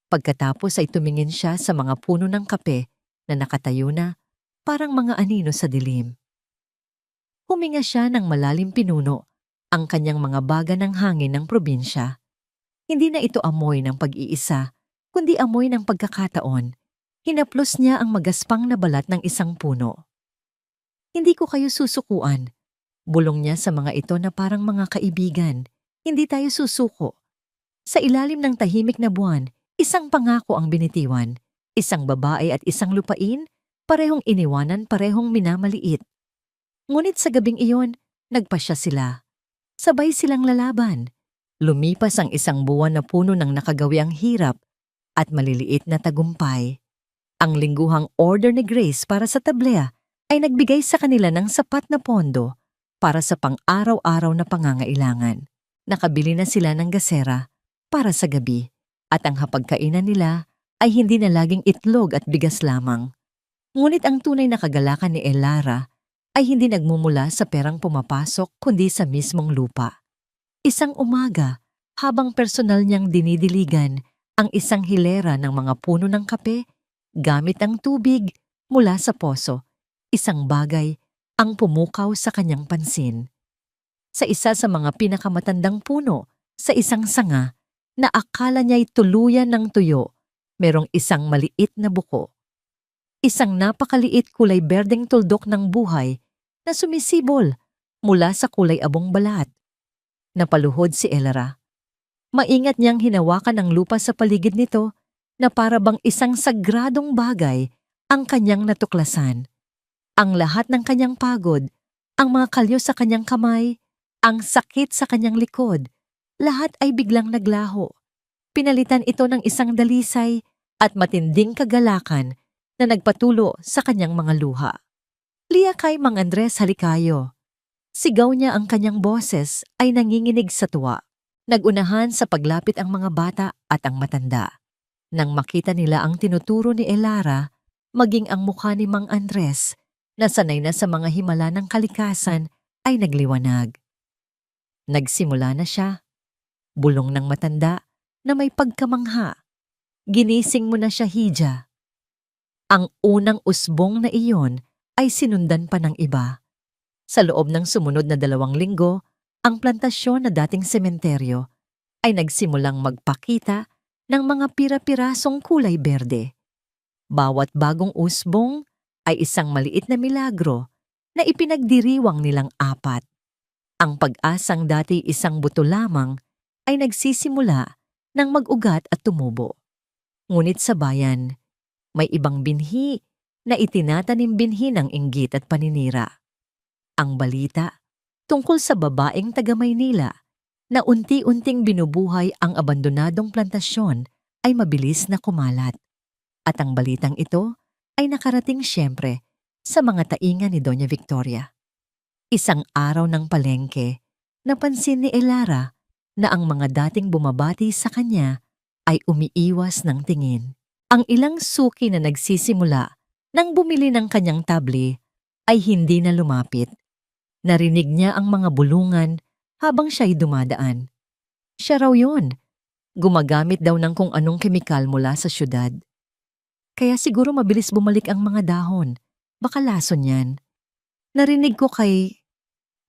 S1: Pagkatapos ay tumingin siya sa mga puno ng kape na nakatayo na, parang mga anino sa dilim. Huminga siya ng malalim, pinuno ang kanyang mga baga ng hangin ng probinsya. Hindi na ito amoy ng pag-iisa, kundi amoy ng pagkakataon. Hinaplos niya ang magaspang na balat ng isang puno. Hindi ko kayo susukuan. Bulong niya sa mga ito na parang mga kaibigan. Hindi tayo susuko. Sa ilalim ng tahimik na buwan, isang pangako ang binitiwan. Isang babae at isang lupain, parehong iniwanan, parehong minamaliit. Ngunit sa gabing iyon, nagpasya sila. Sabay silang lalaban. Lumipas ang 1 buwan na puno ng nakagawi ang hirap at maliliit na tagumpay. Ang lingguhang order ni Grace para sa tablea ay nagbigay sa kanila ng sapat na pondo para sa pang-araw-araw na pangangailangan. Nakabili na sila ng gasera para sa gabi at ang hapagkainan nila ay hindi na laging itlog at bigas lamang. Ngunit ang tunay na kagalakan ni Elara ay hindi nagmumula sa perang pumapasok kundi sa mismong lupa. Isang umaga, habang personal niyang dinidiligan ang isang hilera ng mga puno ng kape, gamit ang tubig mula sa poso, isang bagay ang pumukaw sa kanyang pansin. Sa isa sa mga pinakamatandang puno, sa isang sanga, na akala niya'y tuluyan ng tuyo, merong isang maliit na buko. Isang napakaliit kulay berdeng tuldok ng buhay na sumisibol mula sa kulay abong balat. Napaluhod si Ellara. Maingat niyang hinawakan ang lupa sa paligid nito na para bang isang sagradong bagay ang kanyang natuklasan. Ang lahat ng kanyang pagod, ang mga kalyo sa kanyang kamay, ang sakit sa kanyang likod, lahat ay biglang naglaho. Pinalitan ito ng isang dalisay at matinding kagalakan na nagpatulo sa kanyang mga luha. "Liyakay, Mang Andres, halikayo." Sigaw niya, ang kanyang boses ay nanginginig sa tuwa. Nagunahan sa paglapit ang mga bata at ang matanda. Nang makita nila ang tinuturo ni Ellara, maging ang mukha ni Mang Andres, na sanay na sa mga himala ng kalikasan, ay nagliwanag. Nagsimula na siya. Bulong ng matanda na may pagkamangha. "Ginising mo na siya, Hija." Ang unang usbong na iyon ay sinundan pa ng iba. Sa loob ng sumunod na 2 linggo, ang plantasyon na dating sementeryo ay nagsimulang magpakita ng mga pira-pirasong kulay berde. Bawat bagong usbong ay isang maliit na milagro na ipinagdiriwang nilang 4. Ang pag-asang dati isang buto lamang ay nagsisimula ng mag-ugat at tumubo. Ngunit sa bayan, may ibang binhi na itinatanim binhi ng inggit at paninira. Ang balita tungkol sa babaeng taga Maynila na unti-unting binubuhay ang abandonadong plantasyon ay mabilis na kumalat. At ang balitang ito ay nakarating siyempre sa mga tainga ni Doña Victoria. Isang araw ng palengke, napansin ni Ellara na ang mga dating bumabati sa kanya ay umiiwas ng tingin. Ang ilang suki na nagsisimula nang bumili ng kanyang tabli ay hindi na lumapit. Narinig niya ang mga bulungan habang siya'y dumadaan. Siya raw yun. Gumagamit daw ng kung anong kemikal mula sa syudad. Kaya siguro mabilis bumalik ang mga dahon. Baka lason yan. Narinig ko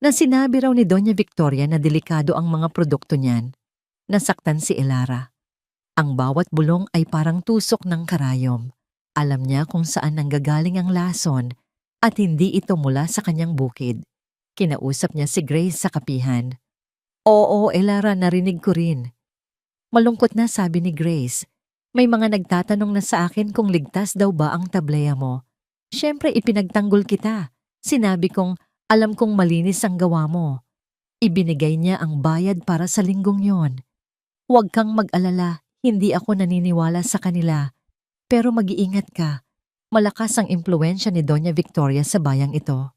S1: na sinabi raw ni Doña Victoria na delikado ang mga produkto niyan. Nasaktan si Ellara. Ang bawat bulong ay parang tusok ng karayom. Alam niya kung saan nanggagaling ang lason at hindi ito mula sa kanyang bukid. Kinausap niya si Grace sa kapihan. "Oo, Ellara, narinig ko rin." Malungkot na sabi ni Grace. "May mga nagtatanong na sa akin kung ligtas daw ba ang tableya mo. Siyempre ipinagtanggol kita. Sinabi kong alam kong malinis ang gawa mo." Ibinigay niya ang bayad para sa linggong yon. "Huwag kang mag-alala, hindi ako naniniwala sa kanila. Pero mag-iingat ka. Malakas ang impluwensya ni Doña Victoria sa bayang ito."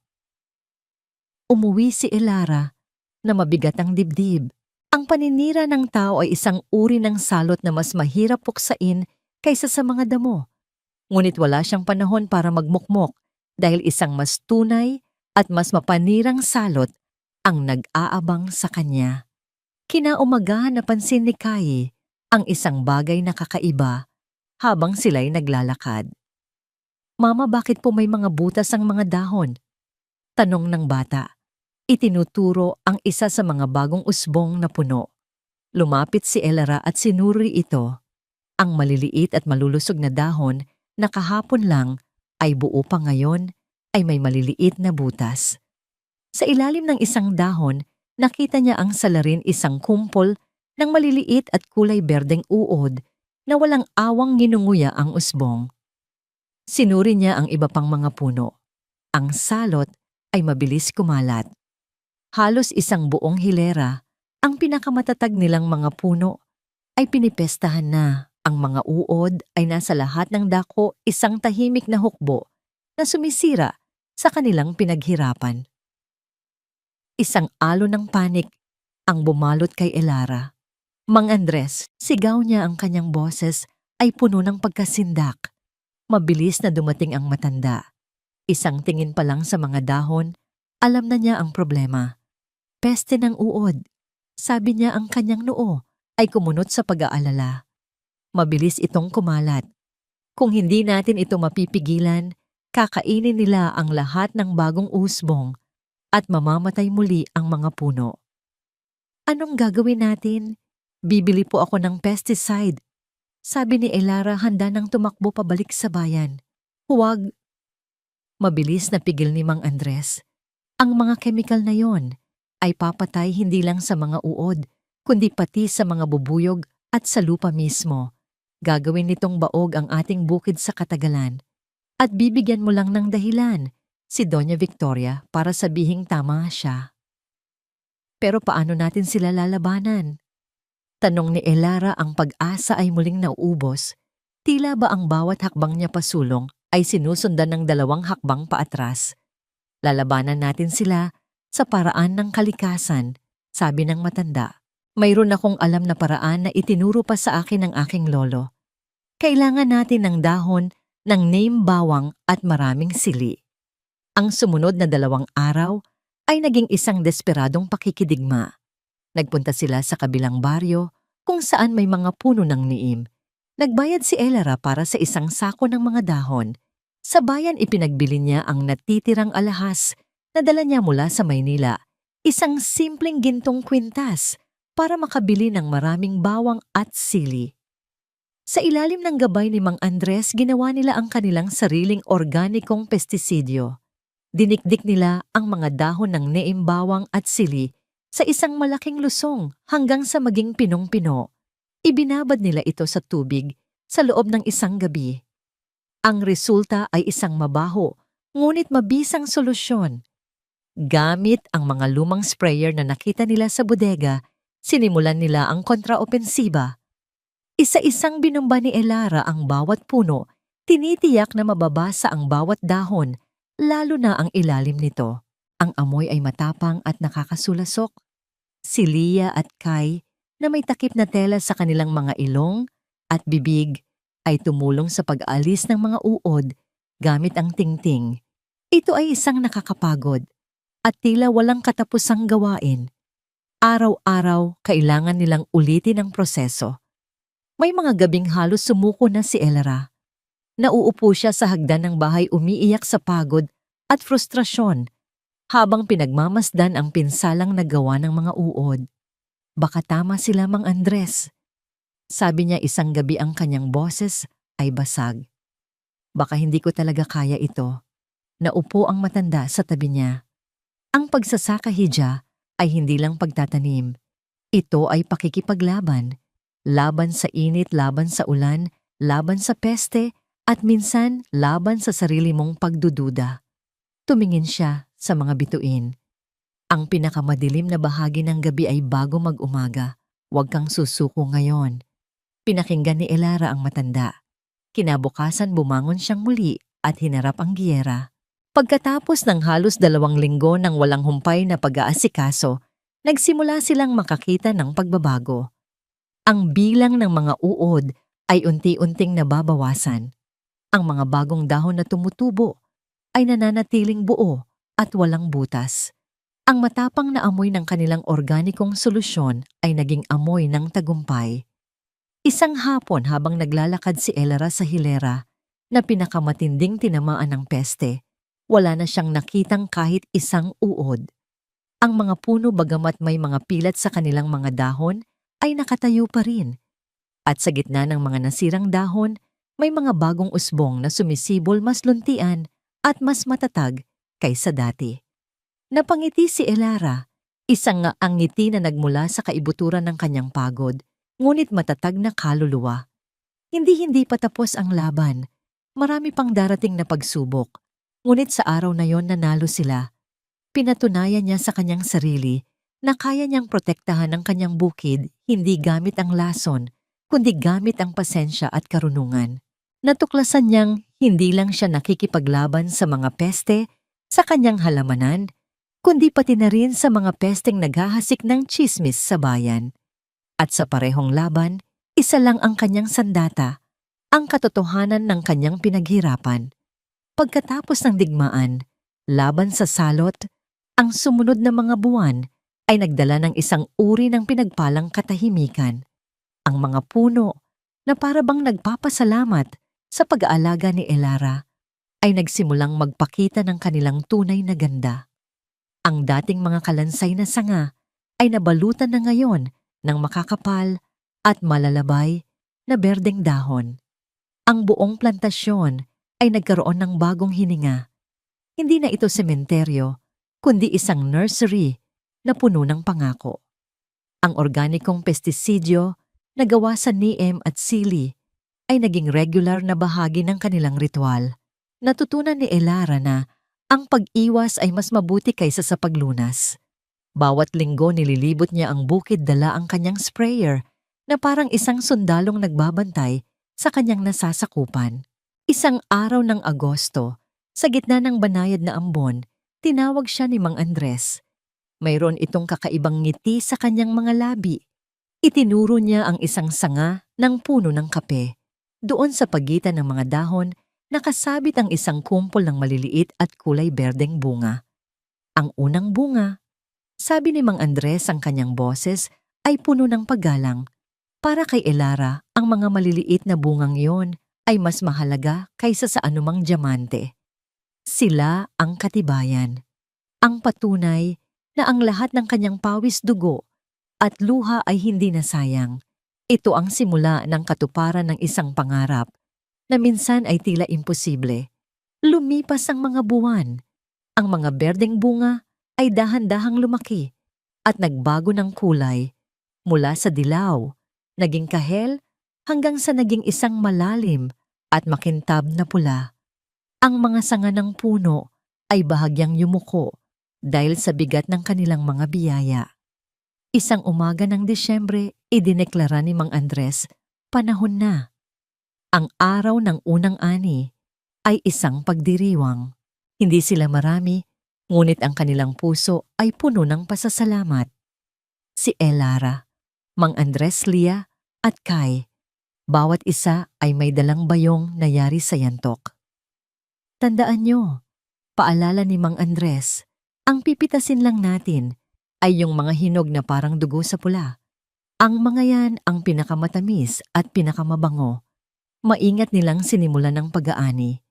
S1: Umuwi si Ellara na mabigat ang dibdib. Ang paninira ng tao ay isang uri ng salot na mas mahirap puksain kaysa sa mga damo. Ngunit wala siyang panahon para magmukmok dahil isang mas tunay at mas mapanirang salot ang nag-aabang sa kanya. Kinaumagahan napansin ni Kai ang isang bagay na kakaiba habang sila'y naglalakad. "Mama, bakit po may mga butas ang mga dahon?" Tanong ng bata. Itinuturo ang isa sa mga bagong usbong na puno. Lumapit si Ellara at sinuri ito. Ang maliliit at malulusog na dahon na kahapon lang ay buo pa ngayon ay may maliliit na butas. Sa ilalim ng isang dahon, nakita niya ang salarin, isang kumpol ng maliliit at kulay berdeng uod na walang awang ginunguya ang usbong. Sinuri niya ang iba pang mga puno. Ang salot ay mabilis kumalat. Halos isang buong hilera, ang pinakamatatag nilang mga puno, ay pinipestahan na. Ang mga uod ay nasa lahat ng dako, isang tahimik na hukbo na sumisira sa kanilang pinaghirapan. Isang alon ng panik ang bumalot kay Ellara. "Mang Andres," sigaw niya, ang kanyang boses ay puno ng pagkasindak. Mabilis na dumating ang matanda. Isang tingin pa lang sa mga dahon, alam na niya ang problema. Peste ng uod. Sabi niya ang kanyang noo ay kumunot sa pag-aalala. Mabilis itong kumalat. Kung hindi natin ito mapipigilan, kakainin nila ang lahat ng bagong usbong at mamamatay muli ang mga puno. Anong gagawin natin? Bibili po ako ng pesticide. Sabi ni Elara handa nang tumakbo pabalik sa bayan. Huwag. Mabilis na pigil ni Mang Andres. Ang mga chemical na yon ay papatay hindi lang sa mga uod, kundi pati sa mga bubuyog at sa lupa mismo. Gagawin nitong baog ang ating bukid sa katagalan. At bibigyan mo lang ng dahilan si Doña Victoria para sabihing tama siya. Pero paano natin sila lalabanan? Tanong ni Elara, ang pag-asa ay muling nauubos. Tila ba ang bawat hakbang niya pasulong ay sinusundan ng 2 hakbang paatras. Lalabanan natin sila sa paraan ng kalikasan, sabi ng matanda. Mayroon akong alam na paraan na itinuro pa sa akin ng aking lolo. Kailangan natin ng dahon ng neem bawang at maraming sili. Ang sumunod na 2 araw ay naging isang desperadong pakikidigma. Nagpunta sila sa kabilang baryo kung saan may mga puno ng neem. Nagbayad si Elara para sa isang sako ng mga dahon. Sa bayan ipinagbili niya ang natitirang alahas na dala niya mula sa Maynila, isang simpleng gintong kwintas para makabili ng maraming bawang at sili. Sa ilalim ng gabay ni Mang Andres, ginawa nila ang kanilang sariling organikong pestisidyo. Dinikdik nila ang mga dahon ng neem bawang at sili sa isang malaking lusong hanggang sa maging pinong-pino. Ibinabad nila ito sa tubig sa loob ng isang gabi. Ang resulta ay isang mabaho, ngunit mabisang solusyon. Gamit ang mga lumang sprayer na nakita nila sa bodega, sinimulan nila ang kontraopensiba. Isa-isang binumba ni Elara ang bawat puno, tinitiyak na mababasa ang bawat dahon, lalo na ang ilalim nito. Ang amoy ay matapang at nakakasulasok. Si Lia at Kai, na may takip na tela sa kanilang mga ilong at bibig, ay tumulong sa pag-alis ng mga uod gamit ang tingting. Ito ay isang nakakapagod at tila walang katapusang gawain. Araw-araw kailangan nilang ulitin ang proseso. May mga gabing halos sumuko na si Elara. Nauupo siya sa hagdan ng bahay umiiyak sa pagod at frustrasyon habang pinagmamasdan ang pinsalang nagawa ng mga uod. Baka tama sila, Mang Andres. Sabi niya isang gabi, ang kanyang boses ay basag. Baka hindi ko talaga kaya ito. Naupo ang matanda sa tabi niya. Ang pagsasaka hija ay hindi lang pagtatanim. Ito ay pakikipaglaban. Laban sa init, laban sa ulan, laban sa peste, at minsan laban sa sarili mong pagdududa. Tumingin siya sa mga bituin. Ang pinakamadilim na bahagi ng gabi ay bago mag-umaga. Huwag kang susuko ngayon. Pinakinggan ni Elara ang matanda. Kinabukasan bumangon siyang muli at hinarap ang giyera. Pagkatapos ng halos 2 linggo ng walang humpay na pag-aasikaso, nagsimula silang makakita ng pagbabago. Ang bilang ng mga uod ay unti-unting nababawasan. Ang mga bagong dahon na tumutubo ay nananatiling buo at walang butas. Ang matapang na amoy ng kanilang organikong solusyon ay naging amoy ng tagumpay. Isang hapon habang naglalakad si Elara sa hilera na pinakamatinding tinamaan ng peste, wala na siyang nakitang kahit isang uod. Ang mga puno, bagamat may mga pilat sa kanilang mga dahon, ay nakatayo pa rin. At sa gitna ng mga nasirang dahon, may mga bagong usbong na sumisibol, mas luntian at mas matatag kaysa dati. Napangiti si Elara, isang ang ngiti na nagmula sa kaibuturan ng kanyang pagod, ngunit matatag na kaluluwa. Hindi pa tapos ang laban. Marami pang darating na pagsubok. Ngunit sa araw na yon nanalo sila. Pinatunayan niya sa kanyang sarili na kaya niyang protektahan ang kanyang bukid hindi gamit ang lason, kundi gamit ang pasensya at karunungan. Natuklasan niyang hindi lang siya nakikipaglaban sa mga peste sa kanyang halamanan, kundi pati na rin sa mga pesteng naghahasik ng tsismis sa bayan. At sa parehong laban, isa lang ang kanyang sandata, ang katotohanan ng kanyang pinaghirapan. Pagkatapos ng digmaan, laban sa salot, ang sumunod na mga buwan ay nagdala ng isang uri ng pinagpalang katahimikan. Ang mga puno na para bang nagpapasalamat sa pag-aalaga ni Elara ay nagsimulang magpakita ng kanilang tunay na ganda. Ang dating mga kalansay na sanga ay nabalutan na ngayon ng makakapal at malalabay na berdeng dahon. Ang buong plantasyon ay nagkaroon ng bagong hininga. Hindi na ito sementeryo, kundi isang nursery na puno ng pangako. Ang organikong pestisidyo na gawa sa neem at sili ay naging regular na bahagi ng kanilang ritual. Natutunan ni Elara na ang pag-iwas ay mas mabuti kaysa sa paglunas. Bawat linggo nililibot niya ang bukid dala ang kanyang sprayer na parang isang sundalong nagbabantay sa kanyang nasasakupan. Isang araw ng Agosto, sa gitna ng banayad na ambon, tinawag siya ni Mang Andres. Mayroon itong kakaibang ngiti sa kanyang mga labi. Itinuro niya ang isang sanga ng puno ng kape. Doon sa pagitan ng mga dahon, nakasabit ang isang kumpol ng maliliit at kulay berdeng bunga. Ang unang bunga, sabi ni Mang Andres ang kanyang boses, ay puno ng paggalang. Para kay Elara, ang mga maliliit na bungang yon ay mas mahalaga kaysa sa anumang diamante. Sila ang katibayan. Ang patunay na ang lahat ng kanyang pawis dugo at luha ay hindi nasayang. Ito ang simula ng katuparan ng isang pangarap na minsan ay tila imposible. Lumipas ang mga buwan. Ang mga berdeng bunga ay dahan-dahang lumaki at nagbago ng kulay mula sa dilaw, naging kahel hanggang sa naging isang malalim at makintab na pula. Ang mga sanga ng puno ay bahagyang yumuko dahil sa bigat ng kanilang mga biyaya. Isang umaga ng Disyembre, idineklara ni Mang Andres, panahon na. Ang araw ng unang ani ay isang pagdiriwang. Hindi sila marami, ngunit ang kanilang puso ay puno ng pasasalamat. Si Elara, Mang Andres Lia at Kai, bawat isa ay may dalang bayong na yari sa yantok. Tandaan nyo, paalala ni Mang Andres, ang pipitasin lang natin ay yung mga hinog na parang dugo sa pula. Ang mga yan ang pinakamatamis at pinakamabango. Maingat nilang sinimulan ng pag-aani.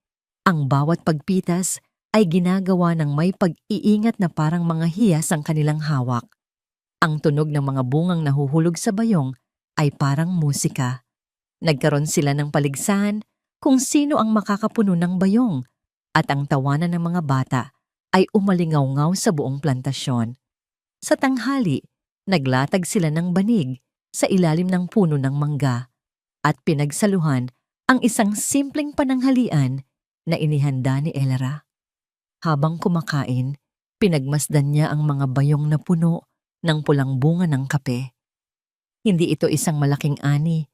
S1: Ang bawat pagpitas ay ginagawa ng may pag-iingat na parang mga hiyas ang kanilang hawak. Ang tunog ng mga bungang nahuhulog sa bayong ay parang musika. Nagkaroon sila ng paligsahan kung sino ang makakapuno ng bayong at ang tawanan ng mga bata ay umalingaw-ngaw sa buong plantasyon. Sa tanghali, naglatag sila ng banig sa ilalim ng puno ng mangga at pinagsaluhan ang isang simpleng pananghalian na inihanda ni Elara. Habang kumakain, pinagmasdan niya ang mga bayong na puno ng pulang bunga ng kape. Hindi ito isang malaking ani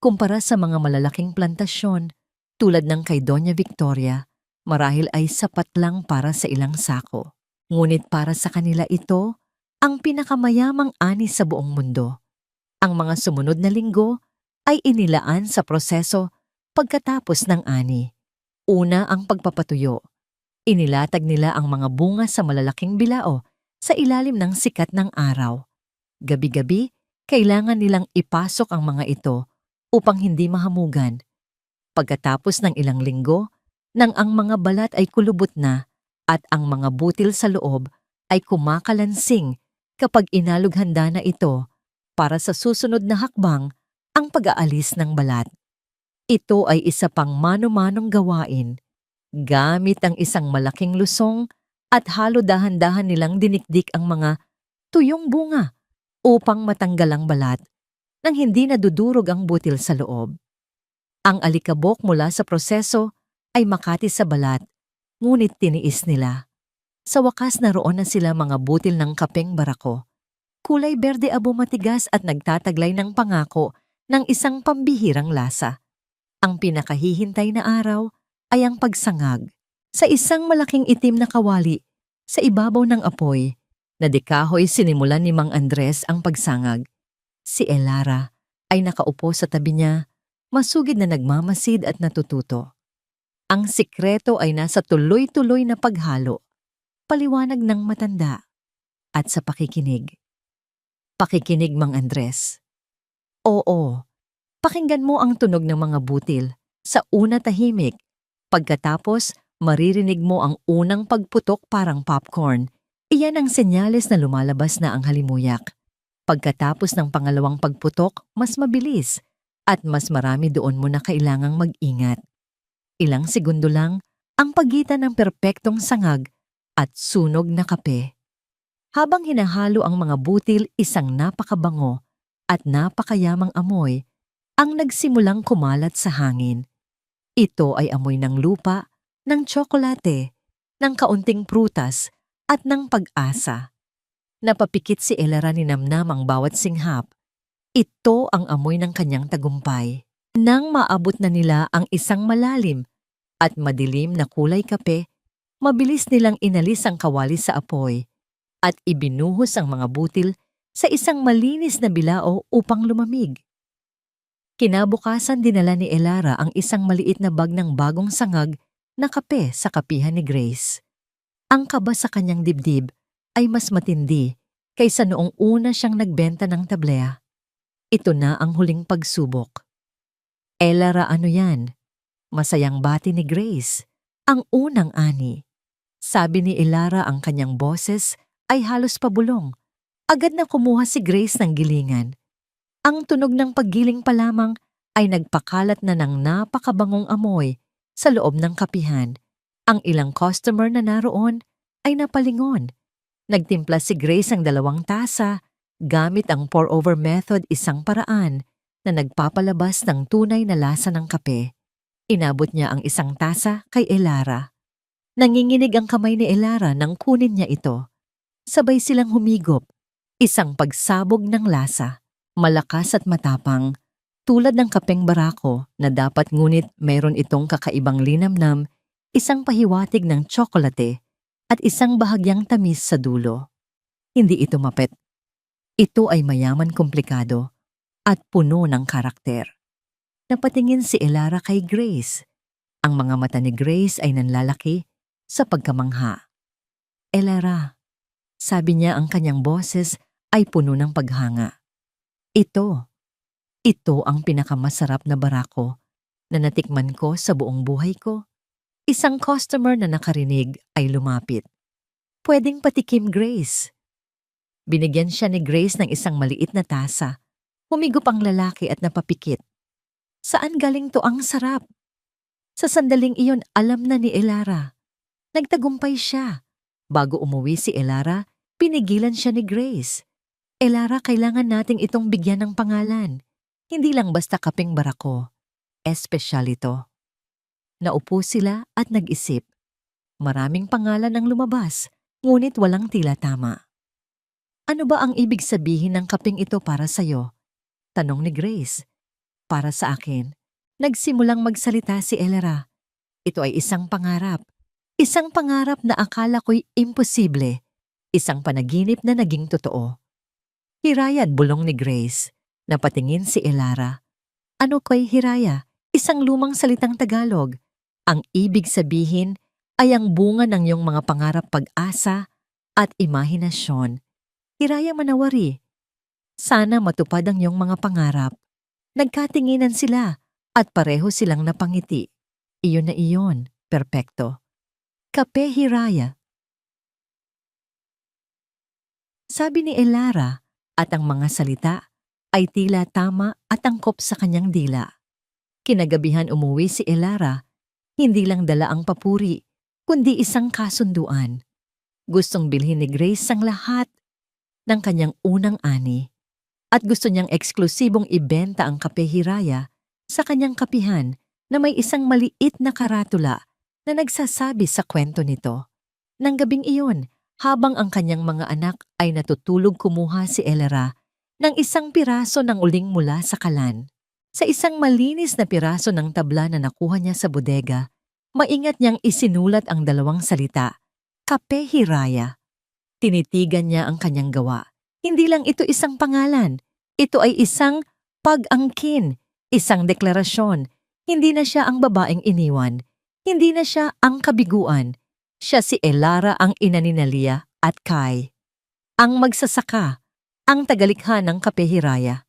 S1: kumpara sa mga malalaking plantasyon tulad ng kay Doña Victoria, marahil ay sapat lang para sa ilang sako. Ngunit para sa kanila ito ang pinakamayamang ani sa buong mundo. Ang mga sumunod na linggo ay inilaan sa proseso pagkatapos ng ani. Una ang pagpapatuyo. Inilatag nila ang mga bunga sa malalaking bilao sa ilalim ng sikat ng araw. Gabi-gabi, kailangan nilang ipasok ang mga ito upang hindi mahamugan. Pagkatapos ng ilang linggo, nang ang mga balat ay kulubot na at ang mga butil sa loob ay kumakalansing kapag inalughanda na ito para sa susunod na hakbang ang pag-aalis ng balat. Ito ay isa pang mano-manong gawain. Gamit ang isang malaking lusong at halo dahan-dahan nilang dinikdik ang mga tuyong bunga upang matanggal ang balat nang hindi nadudurog ang butil sa loob. Ang alikabok mula sa proseso ay makati sa balat, ngunit tiniis nila. Sa wakas naroon na sila mga butil ng kapeng barako. Kulay berde abo matigas at nagtataglay ng pangako ng isang pambihirang lasa. Ang pinakahihintay na araw ay ang pagsangag. Sa isang malaking itim na kawali, sa ibabaw ng apoy, na dekahoy sinimulan ni Mang Andres ang pagsangag. Si Elara ay nakaupo sa tabi niya, masugid na nagmamasid at natututo. Ang sikreto ay nasa tuloy-tuloy na paghalo, paliwanag ng matanda, at sa pakikinig. Pakikinig, Mang Andres. Oo, pakinggan mo ang tunog ng mga butil. Sa una tahimik. Pagkatapos, maririnig mo ang unang pagputok parang popcorn. Iyan ang senyales na lumalabas na ang halimuyak. Pagkatapos ng pangalawang pagputok, mas mabilis at mas marami doon mo na kailangang mag-ingat. Ilang segundo lang ang pagitan ng perpektong sangag at sunog na kape. Habang hinahalo ang mga butil, isang napakabango at napakayamang amoy ang nagsimulang kumalat sa hangin. Ito ay amoy ng lupa, ng tsokolate, ng kaunting prutas at ng pag-asa. Napapikit si Elera ni Namnam ang bawat singhap. Ito ang amoy ng kanyang tagumpay. Nang maabot na nila ang isang malalim at madilim na kulay kape, mabilis nilang inalis ang kawali sa apoy at ibinuhos ang mga butil sa isang malinis na bilao upang lumamig. Kinabukasan dinala ni Elara ang isang maliit na bag ng bagong sangag na kape sa kapihan ni Grace. Ang kaba sa kanyang dibdib ay mas matindi kaysa noong una siyang nagbenta ng tablea. Ito na ang huling pagsubok. Elara, ano yan? Masayang bati ni Grace, ang unang ani. Sabi ni Elara, ang kanyang boses ay halos pabulong. Agad na kumuha si Grace ng gilingan. Ang tunog ng paggiling pa lamang ay nagpakalat na ng napakabangong amoy sa loob ng kapihan. Ang ilang customer na naroon ay napalingon. Nagtimpla si Grace ang 2 tasa gamit ang pour-over method, isang paraan na nagpapalabas ng tunay na lasa ng kape. Inabot niya ang 1 tasa kay Elara. Nanginginig ang kamay ni Elara nang kunin niya ito. Sabay silang humigop. Isang pagsabog ng lasa. Malakas at matapang, tulad ng kapeng barako na dapat, ngunit mayroon itong kakaibang linamnam, isang pahiwatig ng tsokolate at isang bahagyang tamis sa dulo. Hindi ito mapet. Ito ay mayaman, komplikado at puno ng karakter. Napatingin si Elara kay Grace. Ang mga mata ni Grace ay nanlalaki sa pagkamangha. Elara, sabi niya, ang kanyang boses ay puno ng paghanga. Ito ang pinakamasarap na barako na natikman ko sa buong buhay ko. Isang customer na nakarinig ay lumapit. Pwedeng patikim, Grace. Binigyan siya ni Grace ng isang maliit na tasa. Humigop ang lalaki at napapikit. Saan galing to? Ang sarap. Sa sandaling iyon, alam na ni Elara. Nagtagumpay siya. Bago umuwi si Elara, pinigilan siya ni Grace. Elara, kailangan nating itong bigyan ng pangalan. Hindi lang basta kapeng barako. Espesyal ito. Naupo sila at nag-isip. Maraming pangalan ang lumabas, ngunit walang tila tama. Ano ba ang ibig sabihin ng kapeng ito para sa'yo? Tanong ni Grace. Para sa akin, nagsimulang magsalita si Elara. Ito ay isang pangarap. Isang pangarap na akala ko'y imposible. Isang panaginip na naging totoo. Hiraya, bulong ni Grace. Napatingin si Elara. Ano kay hiraya? Isang lumang salitang Tagalog. Ang ibig sabihin ay ang bunga ng iyong mga pangarap, pag-asa at imahinasyon. Hiraya, manawari. Sana matupad ang iyong mga pangarap. Nagkatinginan sila at pareho silang napangiti. Iyon na iyon, perpekto. Kape, hiraya. Sabi ni Elara, at ang mga salita ay tila tama at angkop sa kanyang dila. Kinagabihan umuwi si Elara, hindi lang dala ang papuri, kundi isang kasunduan. Gustong bilhin ni Grace ang lahat ng kanyang unang ani at gusto niyang eksklusibong ibenta ang kape hiraya sa kanyang kapihan na may isang maliit na karatula na nagsasabi sa kwento nito. Nang gabing iyon, habang ang kanyang mga anak ay natutulog, kumuha si Elara ng isang piraso ng uling mula sa kalan. Sa isang malinis na piraso ng tabla na nakuha niya sa bodega, maingat niyang isinulat ang 2 salita, Kape Hiraya. Tinitigan niya ang kanyang gawa. Hindi lang ito isang pangalan, ito ay isang pag-angkin, isang deklarasyon. Hindi na siya ang babaeng iniwan, hindi na siya ang kabiguan. Siya si Elara, ang ina ni Nalia at Kai. Ang magsasaka, Ang tagalikha ng Kape Hiraya.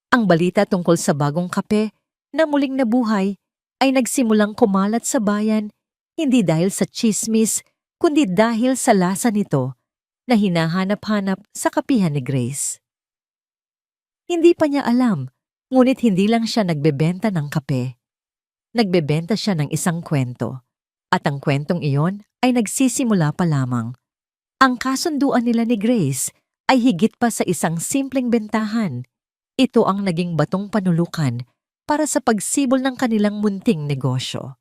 S1: Ang balita tungkol sa bagong kape na muling nabuhay ay nagsimulang kumalat sa bayan hindi dahil sa tsismis kundi dahil sa lasa nito na hinahanap-hanap sa kapihan ni Grace. Hindi pa niya alam, ngunit hindi lang siya nagbebenta ng kape. Nagbebenta siya ng isang kwento. At ang kwentong iyon ay nagsisimula pa lamang. Ang kasunduan nila ni Grace ay higit pa sa isang simpleng bentahan. Ito ang naging batong panulukan para sa pagsibol ng kanilang munting negosyo.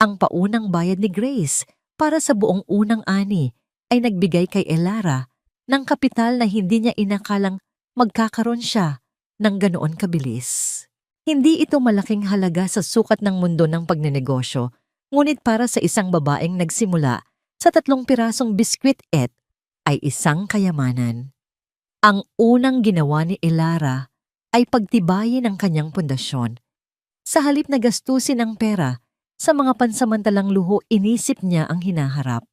S1: Ang paunang bayad ni Grace para sa buong unang ani ay nagbigay kay Elara ng kapital na hindi niya inakalang magkakaroon siya ng ganoon kabilis. Hindi ito malaking halaga sa sukat ng mundo ng pagnenegosyo, ngunit para sa isang babaeng nagsimula sa 3 pirasong biskwit ay isang kayamanan. Ang unang ginawa ni Elara ay pagtibayin ang kanyang pundasyon. Sa halip na gastusin ang pera sa mga pansamantalang luho, inisip niya ang hinaharap.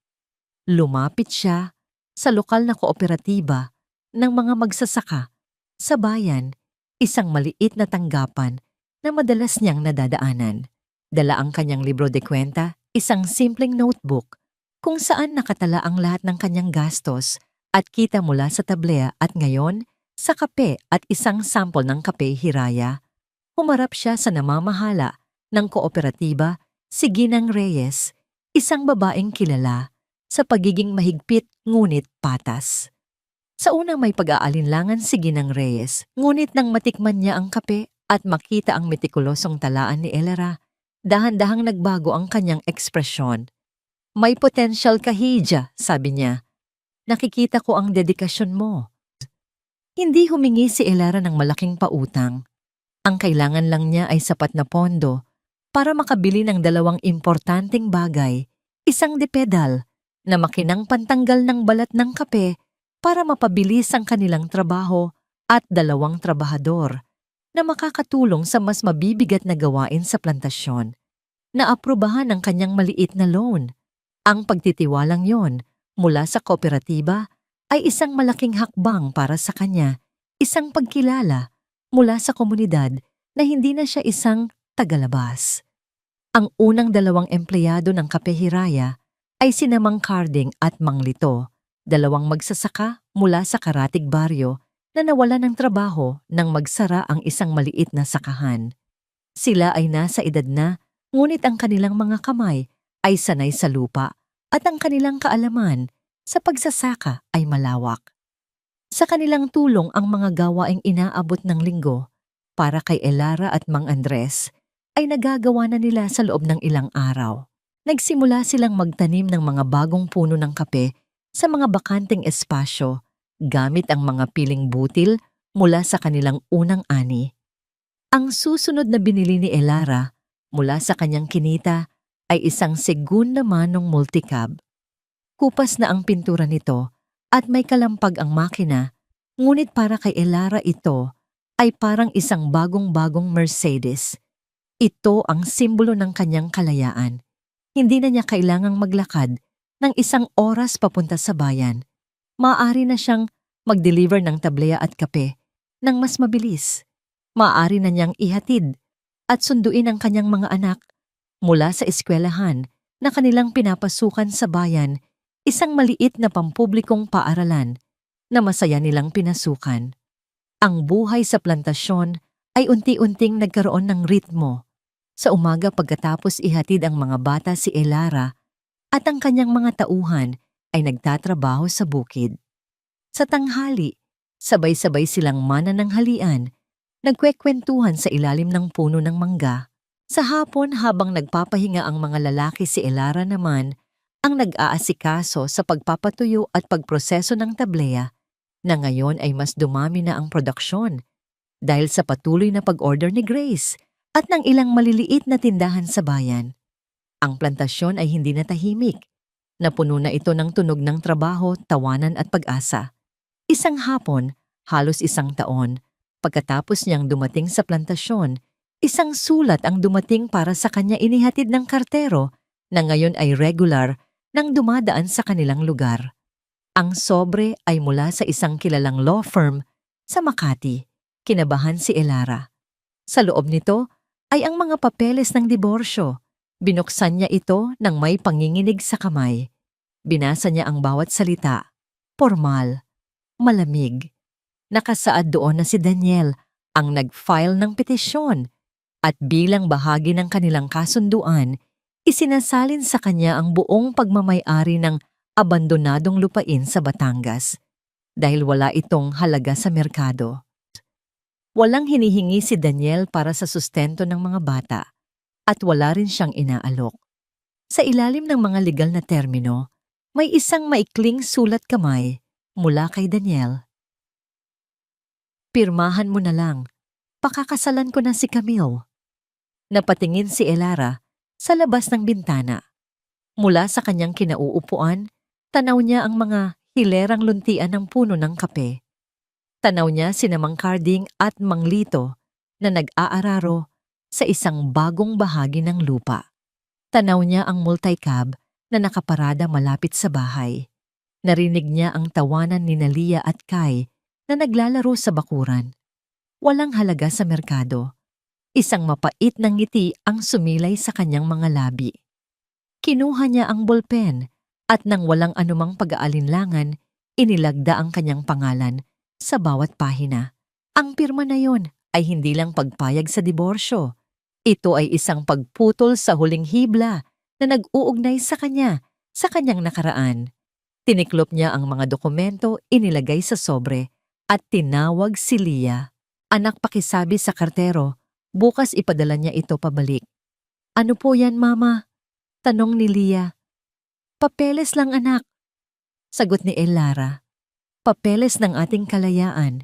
S1: Lumapit siya sa lokal na kooperatiba ng mga magsasaka sa bayan, isang maliit na tanggapan na madalas niyang nadadaanan. Dala ang kanyang libro de kwenta, isang simpleng notebook kung saan nakatala ang lahat ng kanyang gastos at kita mula sa tablea at ngayon sa kape at isang sample ng Kape Hiraya. Humarap siya sa namamahala ng kooperatiba, si Ginang Reyes, isang babaeng kilala sa pagiging mahigpit ngunit patas. Sa unang may pag-aalinlangan si Ginang Reyes, ngunit nang matikman niya ang kape at makita ang metikulosong talaan ni Elara, dahan-dahang nagbago ang kanyang ekspresyon. May potensyal ka, Hija, sabi niya. Nakikita ko ang dedikasyon mo. Hindi humingi si Elara ng malaking pautang. Ang kailangan lang niya ay sapat na pondo para makabili ng 2 importanteng bagay, isang dipedal na makinang pantanggal ng balat ng kape para mapabilis ang kanilang trabaho at 2 trabahador na makakatulong sa mas mabibigat na gawain sa plantasyon. Naaprubahan ang kanyang maliit na loan. Ang pagtitiwalang yon mula sa kooperatiba ay isang malaking hakbang para sa kanya, isang pagkilala mula sa komunidad na hindi na siya isang tagalabas. Ang unang 2 empleyado ng Kape Hiraya ay sina Mang Carding at Mang Lito, 2 magsasaka mula sa Karatig Baryo na nawalan ng trabaho nang magsara ang isang maliit na sakahan. Sila ay nasa edad na, ngunit ang kanilang mga kamay ay sanay sa lupa at ang kanilang kaalaman sa pagsasaka ay malawak. Sa kanilang tulong ang mga gawaing inaabot ng linggo para kay Elara at Mang Andres ay nagagawa na nila sa loob ng ilang araw. Nagsimula silang magtanim ng mga bagong puno ng kape sa mga bakanteng espasyo gamit ang mga piling butil mula sa kanilang unang ani. Ang susunod na binili ni Elara mula sa kanyang kinita ay isang segunda manong multicab. Kupas na ang pintura nito at may kalampag ang makina, ngunit para kay Elara ito ay parang isang bagong-bagong Mercedes. Ito ang simbolo ng kanyang kalayaan. Hindi na niya kailangang maglakad ng 1 oras papunta sa bayan. Maaari na siyang mag-deliver ng tablea at kape ng mas mabilis. Maaari na niyang ihatid at sunduin ang kanyang mga anak mula sa eskwelahan na kanilang pinapasukan sa bayan, isang maliit na pampublikong paaralan na masaya nilang pinasukan. Ang buhay sa plantasyon ay unti-unting nagkaroon ng ritmo. Sa umaga pagkatapos ihatid ang mga bata si Elara at ang kanyang mga tauhan ay nagtatrabaho sa bukid. Sa tanghali, sabay-sabay silang manananghalian, nagkwekwentuhan sa ilalim ng puno ng mangga. Sa hapon habang nagpapahinga ang mga lalaki, si Elara naman ang nag-aasikaso sa pagpapatuyo at pagproseso ng tablea na ngayon ay mas dumami na ang produksyon dahil sa patuloy na pag-order ni Grace at ng ilang maliliit na tindahan sa bayan. Ang plantasyon ay hindi na tahimik. Napuno na ito ng tunog ng trabaho, tawanan at pag-asa. Isang hapon, halos 1 taon, pagkatapos niyang dumating sa plantasyon, isang sulat ang dumating para sa kanya inihatid ng kartero na ngayon ay regular nang dumadaan sa kanilang lugar. Ang sobre ay mula sa isang kilalang law firm Sa Makati, kinabahan si Elara. Sa loob nito ay ang mga papeles ng diborsyo. Binuksan niya ito nang may panginginig sa kamay. Binasa niya ang bawat salita. Formal, malamig. Nakasaad doon na si Daniel ang nag-file ng petisyon at bilang bahagi ng kanilang kasunduan, isinasalin sa kanya ang buong pagmamay-ari ng abandonadong lupain sa Batangas dahil wala itong halaga sa merkado. Walang hinihingi si Daniel para sa sustento ng mga bata at wala rin siyang inaalok. Sa ilalim ng mga legal na termino, may isang maikling sulat kamay mula kay Daniel. Pirmahan mo na lang. Pakakasalan ko na si Camille. Napatingin si Elara sa labas ng bintana. Mula sa kanyang kinauupuan, tanaw niya ang mga hilerang luntian ng puno ng kape. Tanaw niya sina Mang Carding at Mang Lito na nag-aararo sa isang bagong bahagi ng lupa. Tanaw niya ang multicab na nakaparada malapit sa bahay. Narinig niya ang tawanan ni Lia at Kai na naglalaro sa bakuran. Walang halaga sa merkado. Isang mapait na ngiti ang sumilay sa kanyang mga labi. Kinuha niya ang bolpen at nang walang anumang pag-aalinlangan, inilagda ang kanyang pangalan sa bawat pahina. Ang pirma na yon ay hindi lang pagpayag sa diborsyo. Ito ay isang pagputol sa huling hibla na nag-uugnay sa kanya sa kanyang nakaraan. Tiniklop niya ang mga dokumento, inilagay sa sobre at tinawag si Lia. Anak, pakisabi sa kartero, bukas ipadala niya ito pabalik. Ano po yan, Mama? Tanong ni Lia. Papeles lang, anak. Sagot ni Elara. Papeles ng ating kalayaan.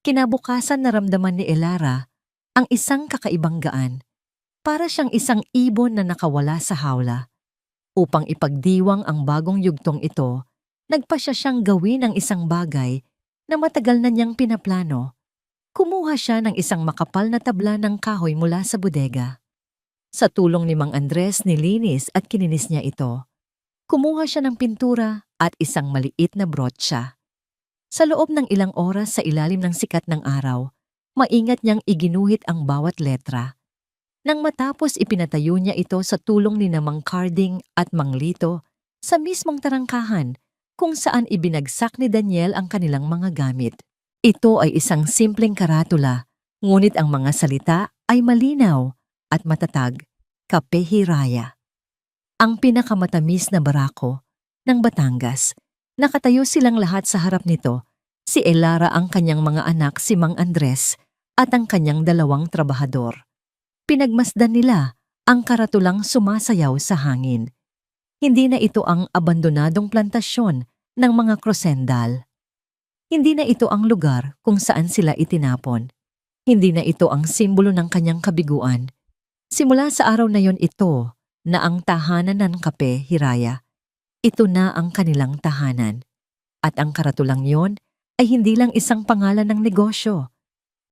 S1: Kinabukasan naramdaman ni Elara ang isang kakaibang gaan. Para siyang isang ibon na nakawala sa hawla. Upang ipagdiwang ang bagong yugtong ito, nagpasya siyang gawin ang isang bagay na matagal na niyang pinaplano. Kumuha siya ng isang makapal na tabla ng kahoy mula sa bodega. Sa tulong ni Mang Andres, nilinis at kininis niya ito. Kumuha siya ng pintura at isang maliit na brotsa. Sa loob ng ilang oras sa ilalim ng sikat ng araw, maingat niyang iginuhit ang bawat letra. Nang matapos ipinatayo niya ito sa tulong ni Mang Carding at Mang Lito sa mismong tarangkahan kung saan ibinagsak ni Daniel ang kanilang mga gamit. Ito ay isang simpleng karatula, ngunit ang mga salita ay malinaw at matatag. Kape Hiraya. Ang pinakamatamis na barako ng Batangas. Nakatayo silang lahat sa harap nito, si Elara, ang kanyang mga anak, si Mang Andres at ang kanyang dalawang trabahador. Pinagmasdan nila ang karatulang sumasayaw sa hangin. Hindi na ito ang abandonadong plantasyon ng mga krosendal. Hindi na ito ang lugar kung saan sila itinapon. Hindi na ito ang simbolo ng kanyang kabiguan. Simula sa araw na yon ito na ang tahanan ng Kape Hiraya. Ito na ang kanilang tahanan. At ang karatulang yon ay hindi lang isang pangalan ng negosyo.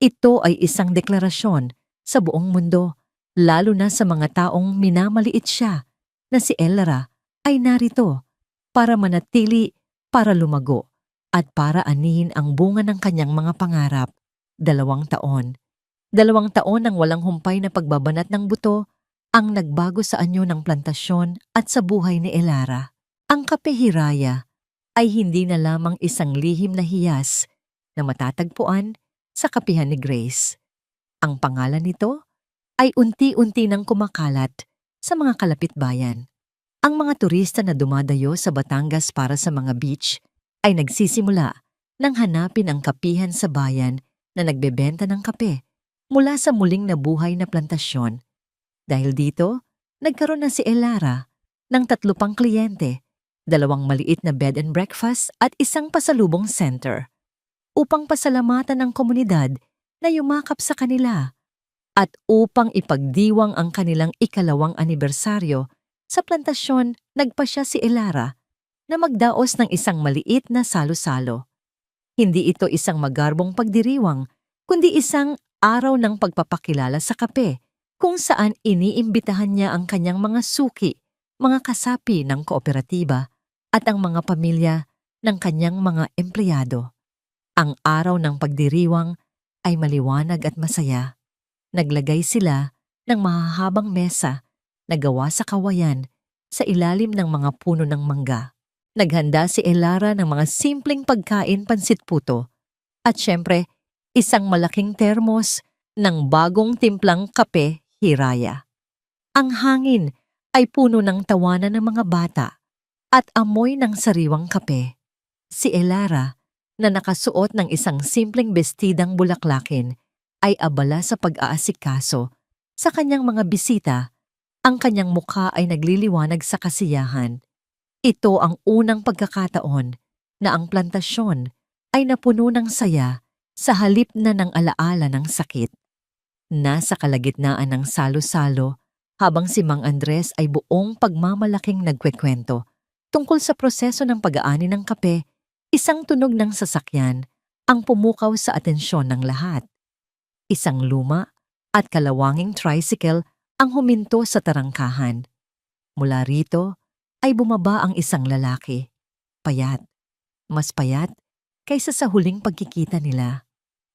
S1: Ito ay isang deklarasyon sa buong mundo, lalo na sa mga taong minamaliit siya, na si Elara ay narito para manatili, para lumago, at para anihin ang bunga ng kanyang mga pangarap. 2 taon. 2 taon ng walang humpay na pagbabanat ng buto ang nagbago sa anyo ng plantasyon at sa buhay ni Elara. Ang Kape Hiraya ay hindi na lamang isang lihim na hiyas na matatagpuan sa kapihan ni Grace. Ang pangalan nito ay unti-unti nang kumakalat sa mga kalapitbayan. Ang mga turista na dumadayo sa Batangas para sa mga beach ay nagsisimula nang hanapin ang kapihan sa bayan na nagbebenta ng kape mula sa muling nabuhay na plantasyon. Dahil dito, nagkaroon na si Elara ng 3 pang kliyente, 2 maliit na bed and breakfast at isang pasalubong center upang pasalamatan ng komunidad na yumakap sa kanila at upang ipagdiwang ang kanilang 2nd anibersaryo sa plantasyon. Nagpasya si Elara na magdaos ng isang maliit na salo-salo. Hindi ito isang magarbong pagdiriwang, kundi isang araw ng pagpapakilala sa kape, kung saan iniimbitahan niya ang kanyang mga suki, mga kasapi ng kooperatiba at ang mga pamilya ng kanyang mga empleyado. Ang araw ng pagdiriwang ay maliwanag at masaya. Naglagay sila ng mahahabang mesa na gawa sa kawayan sa ilalim ng mga puno ng mangga. Naghanda si Elara ng mga simpleng pagkain, pansit puto, at syempre, isang malaking termos ng bagong timplang kape, hiraya. Ang hangin ay puno ng tawanan ng mga bata at amoy ng sariwang kape. Si Elara, na nakasuot ng isang simpleng bestidang bulaklakin, ay abala sa pag-aasikaso sa kanyang mga bisita. Ang kanyang mukha ay nagliliwanag sa kasiyahan. Ito ang unang pagkakataon na ang plantasyon ay napuno ng saya sa halip na ng alaala ng sakit. Nasa kalagitnaan ng salo-salo habang si Mang Andres ay buong pagmamalaking nagkwekwento tungkol sa proseso ng pag-aani ng kape, isang tunog ng sasakyan ang pumukaw sa atensyon ng lahat. Isang luma at kalawanging tricycle ang huminto sa tarangkahan. Mula rito ay bumaba ang isang lalaki. Payat. Mas payat kaysa sa huling pagkikita nila.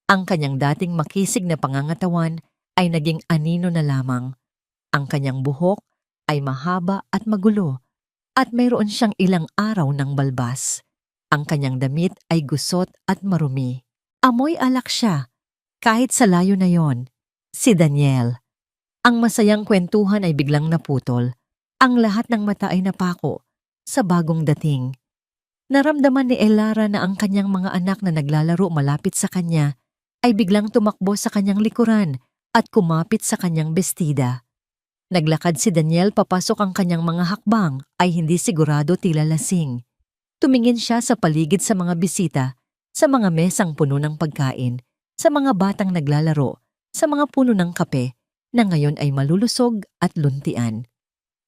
S1: Ang kanyang dating makisig na pangangatawan ay naging anino na lamang. Ang kanyang buhok ay mahaba at magulo at mayroon siyang ilang araw ng balbas. Ang kanyang damit ay gusot at marumi. Amoy alak siya kahit sa layo na yon. Si Daniel. Ang masayang kwentuhan ay biglang naputol. Ang lahat ng mata ay napako sa bagong dating. Naramdaman ni Elara na ang kanyang mga anak na naglalaro malapit sa kanya ay biglang tumakbo sa kanyang likuran at kumapit sa kanyang bestida. Naglakad si Daniel papasok ang kanyang mga hakbang ay hindi sigurado tila lasing. Tumingin siya sa paligid sa mga bisita, sa mga mesang puno ng pagkain, sa mga batang naglalaro, sa mga puno ng kape na ngayon ay malulusog at luntian.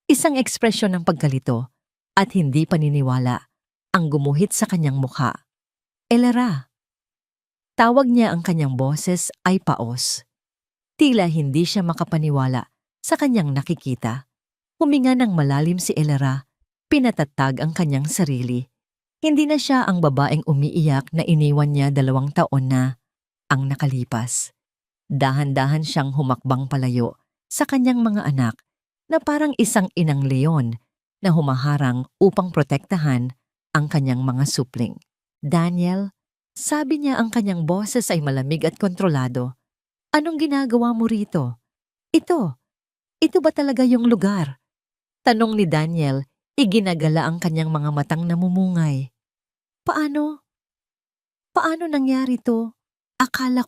S1: Isang ekspresyon ng pagkalito at hindi paniniwala ang gumuhit sa kanyang mukha. Elara. Tawag niya, ang kanyang boses ay paos. Tila hindi siya makapaniwala sa kanyang nakikita. Huminga ng malalim si Elara, pinatatag ang kanyang sarili. Hindi na siya ang babaeng umiiyak na iniwan niya 2 taon na ang nakalipas. Dahan-dahan siyang humakbang palayo sa kanyang mga anak na parang isang inang leon na humaharang upang protektahan ang kanyang mga supling. Daniel, sabi niya, ang kanyang boses ay malamig at kontrolado. Anong ginagawa mo rito? Ito ba talaga yung lugar? Tanong ni Daniel, iginagala ang kanyang mga matang namumungay. Paano? Paano nangyari to? Akala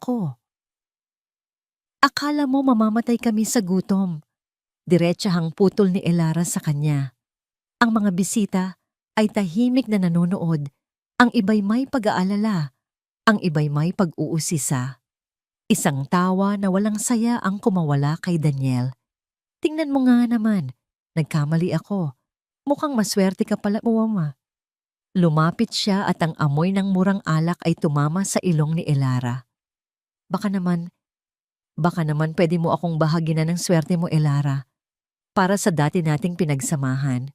S1: mo mamamatay kami sa gutom. Diretsahang putol ni Elara sa kanya. Ang mga bisita ay tahimik na nanonood. Ang iba'y may pag-aalala. Ang iba'y may pag-uusisa. Isang tawa na walang saya ang kumawala kay Daniel. Tingnan mo nga naman, nagkamali ako. Mukhang maswerte ka pala, mama. Lumapit siya at ang amoy ng murang alak ay tumama sa ilong ni Elara. Baka naman pwede mo akong bahaginan ng swerte mo, Elara, para sa dati nating pinagsamahan.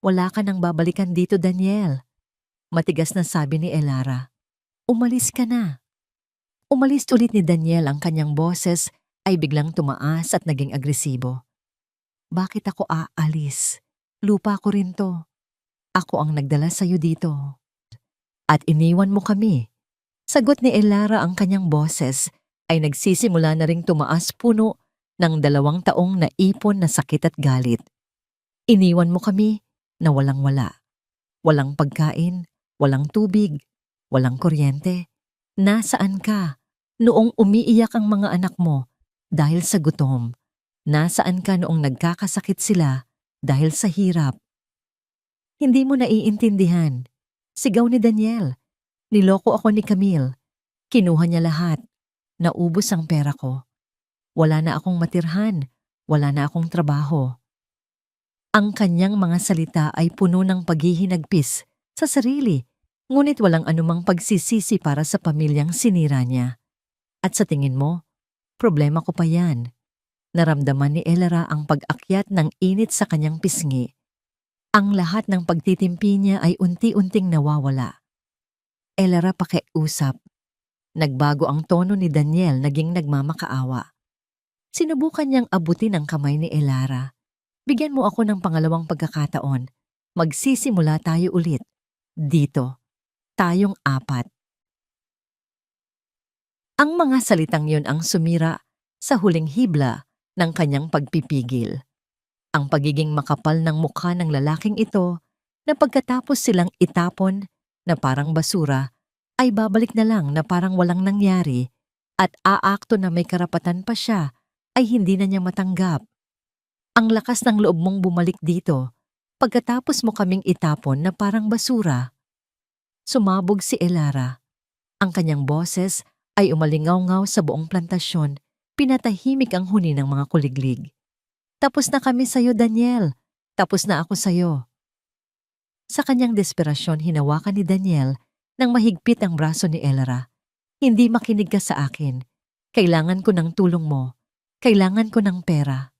S1: Wala ka nang babalikan dito, Daniel. Matigas na sabi ni Elara. Umalis ka na. Umalis ulit ni Daniel, ang kanyang boses ay biglang tumaas at naging agresibo. Bakit ako aalis? Lupa ko rin to. Ako ang nagdala sa'yo dito. At iniwan mo kami. Sagot ni Elara, ang kanyang boses ay nagsisimula na ring tumaas puno ng 2 taong naipon na sakit at galit. Iniwan mo kami na walang-wala. Walang pagkain, walang tubig, walang kuryente. Nasaan ka noong umiiyak ang mga anak mo dahil sa gutom? Nasaan ka noong nagkakasakit sila dahil sa hirap? Hindi mo naiintindihan. Sigaw ni Daniel. Niloko ako ni Camille. Kinuha niya lahat. Naubos ang pera ko. Wala na akong matirhan. Wala na akong trabaho. Ang kanyang mga salita ay puno ng paghihinagpis sa sarili, ngunit walang anumang pagsisisi para sa pamilyang sinira niya. At sa tingin mo, problema ko pa yan. Naramdaman ni Elara ang pag-akyat ng init sa kanyang pisngi. Ang lahat ng pagtitimpi niya ay unti-unting nawawala. Elara pakiusap. Nagbago ang tono ni Daniel, naging nagmamakaawa. Sinubukan niyang abutin ang kamay ni Elara. Bigyan mo ako ng pangalawang pagkakataon. Magsisimula tayo ulit. Dito. Tayong apat. Ang mga salitang yun ang sumira sa huling hibla ng kanyang pagpipigil. Ang pagiging makapal ng mukha ng lalaking ito na pagkatapos silang itapon na parang basura ay babalik na lang na parang walang nangyari at aakto na may karapatan pa siya ay hindi na niya matanggap. Ang lakas ng loob mong bumalik dito pagkatapos mo kaming itapon na parang basura. Sumabog si Elara. Ang kanyang boses ay umalingaw-ngaw sa buong plantasyon, pinatahimik ang huni ng mga kuliglig. Tapos na kami sa'yo, Daniel. Tapos na ako sa'yo. Sa kanyang desperasyon, hinawakan ni Daniel nang mahigpit ang braso ni Elara. Hindi makinig ka sa akin. Kailangan ko ng tulong mo. Kailangan ko ng pera.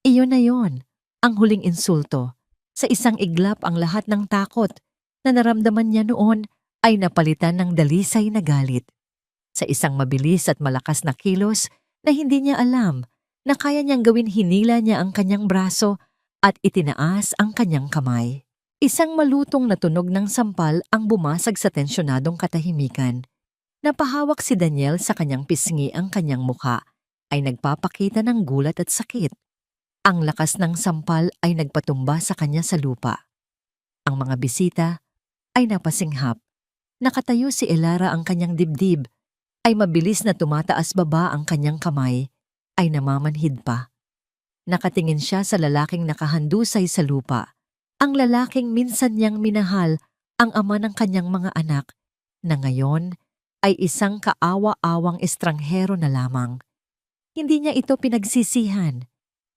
S1: Iyon na yon, ang huling insulto. Sa isang iglap ang lahat ng takot na naramdaman niya noon ay napalitan ng dalisay na galit. Sa isang mabilis at malakas na kilos na hindi niya alam na kaya niyang gawin, hinila niya ang kanyang braso at itinaas ang kanyang kamay. Isang malutong na tunog ng sampal ang bumasag sa tensyonadong katahimikan. Napahawak si Daniel sa kanyang pisngi, ang kanyang mukha ay nagpapakita ng gulat at sakit. Ang lakas ng sampal ay nagpatumba sa kanya sa lupa. Ang mga bisita ay napasinghap. Nakatayo si Elara, ang kanyang dibdib ay mabilis na tumataas baba, ang kanyang kamay ay namamanhid pa. Nakatingin siya sa lalaking nakahandusay sa lupa. Ang lalaking minsan niyang minahal, ang ama ng kanyang mga anak, na ngayon ay isang kaawa-awang estranghero na lamang. Hindi niya ito pinagsisihan.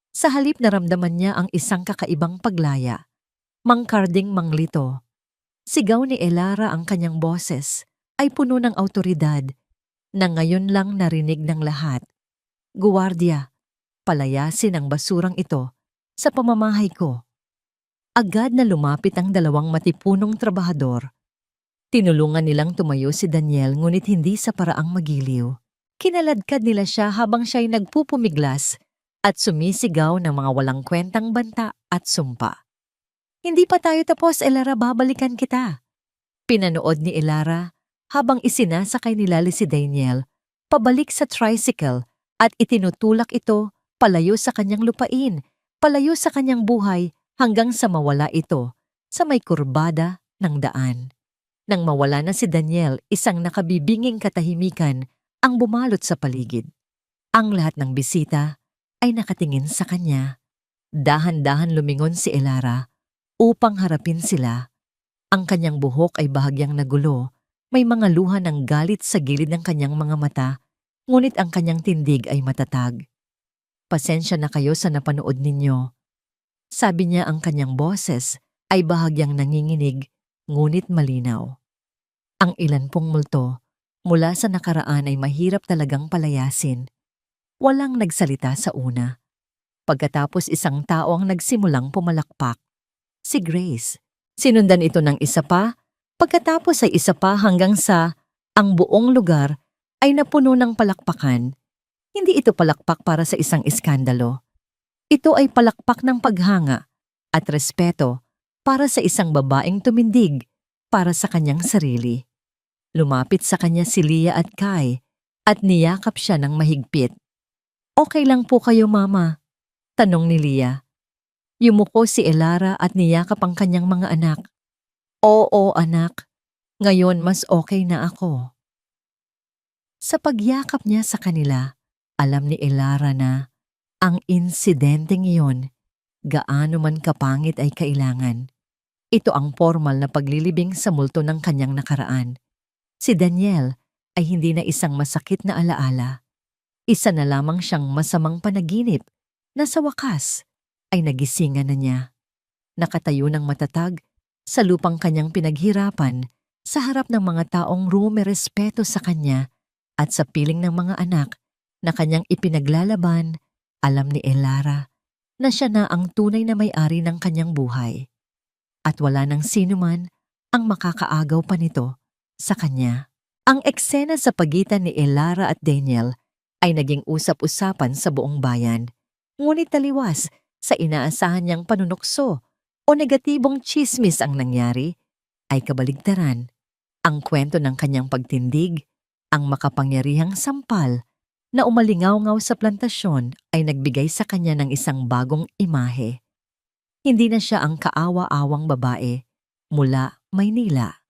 S1: Sa halip naramdaman niya ang isang kakaibang paglaya. Mangkarding manglito. Sigaw ni Elara, ang kanyang boses ay puno ng awtoridad na ngayon lang narinig ng lahat. Guwardiya, palayasin ang basurang ito sa pamamahay ko. Agad na lumapit ang dalawang matipunong trabahador. Tinulungan nilang tumayo si Daniel, ngunit hindi sa paraang magiliw. Kinaladkad nila siya habang siya'y nagpupumiglas at sumisigaw ng mga walang kwentang banta at sumpa. Hindi pa tayo tapos, Elara, babalikan kita. Pinanood ni Elara habang isinasakay nila si Daniel pabalik sa tricycle at itinutulak ito palayo sa kanyang lupain, palayo sa kanyang buhay hanggang sa mawala ito sa may kurbada ng daan. Nang mawala na si Daniel, isang nakabibinging katahimikan ang bumalot sa paligid. Ang lahat ng bisita ay nakatingin sa kanya. Dahan-dahan lumingon si Elara upang harapin sila. Ang kanyang buhok ay bahagyang nagulo, may mga luha ng galit sa gilid ng kanyang mga mata, ngunit ang kanyang tindig ay matatag. Pasensya na kayo sa napanood ninyo. Sabi niya, ang kanyang boses ay bahagyang nanginginig, ngunit malinaw. Ang ilan pong multo mula sa nakaraan ay mahirap talagang palayasin. Walang nagsalita sa una. Pagkatapos isang tao ang nagsimulang pumalakpak. Si Grace. Sinundan ito ng isa pa, pagkatapos ay isa pa hanggang sa ang buong lugar ay napuno ng palakpakan. Hindi ito palakpak para sa isang iskandalo. Ito ay palakpak ng paghanga at respeto para sa isang babaeng tumindig para sa kanyang sarili. Lumapit sa kanya si Leah at Kai at niyakap siya ng mahigpit. Okay lang po kayo, Mama? Tanong ni Leah. Yumuko si Elara at niyakap ang kanyang mga anak. Oo, anak. Ngayon mas okay na ako. Sa pagyakap niya sa kanila, alam ni Elara na ang insidenteng iyon, gaano man kapangit ay kailangan. Ito ang formal na paglilibing sa multo ng kanyang nakaraan. Si Daniel ay hindi na isang masakit na alaala. Isa na lamang siyang masamang panaginip na sa wakas ay nagisingan na niya. Nakatayo ng matatag sa lupang kanyang pinaghirapan sa harap ng mga taong rumerespeto sa kanya at sa piling ng mga anak na kanyang ipinaglalaban. Alam ni Elara na siya na ang tunay na may-ari ng kanyang buhay. At wala nang sinuman ang makakaagaw pa nito sa kanya. Ang eksena sa pagitan ni Elara at Daniel ay naging usap-usapan sa buong bayan, ngunit taliwas sa inaasahan niyang panunukso o negatibong tsismis ang nangyari, ay kabaligtaran. Ang kwento ng kanyang pagtindig, ang makapangyarihang sampal na umalingaw-ngaw sa plantasyon ay nagbigay sa kanya ng isang bagong imahe. Hindi na siya ang kaawa-awang babae mula Maynila.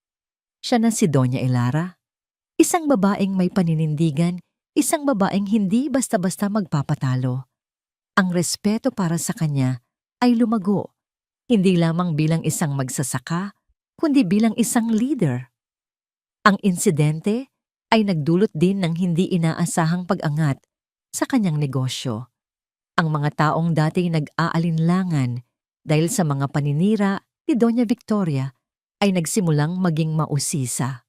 S1: Siya na si Doña Elara, isang babaeng may paninindigan, isang babaeng hindi basta-basta magpapatalo. Ang respeto para sa kanya ay lumago, hindi lamang bilang isang magsasaka, kundi bilang isang leader. Ang insidente ay nagdulot din ng hindi inaasahang pag-angat sa kanyang negosyo. Ang mga taong dati nag-aalinlangan dahil sa mga paninira ni Doña Victoria ay nagsimulang maging mausisa.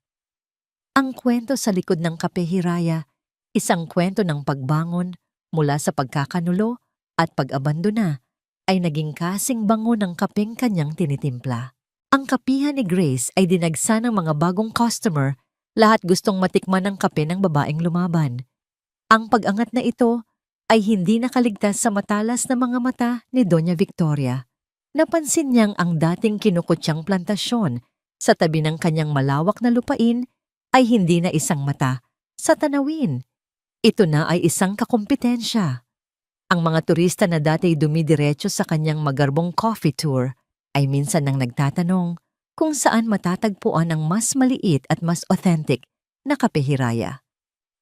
S1: Ang kwento sa likod ng Kape Hiraya, isang kwento ng pagbangon mula sa pagkakanulo at pag-abandona, ay naging kasing bango ng kapeng kanyang tinitimpla. Ang kapihan ni Grace ay dinagsa ng mga bagong customer, lahat gustong matikman ng kape ng babaeng lumaban. Ang pag-angat na ito ay hindi nakaligtas sa matalas na mga mata ni Doña Victoria. Napansin niyang ang dating kinukutyang plantasyon sa tabi ng kanyang malawak na lupain ay hindi na isang mata sa tanawin. Ito na ay isang kakumpetensya. Ang mga turista na dati dumidiretso sa kanyang magarbong coffee tour ay minsan nang nagtatanong kung saan matatagpuan ang mas maliit at mas authentic na Kape Hiraya.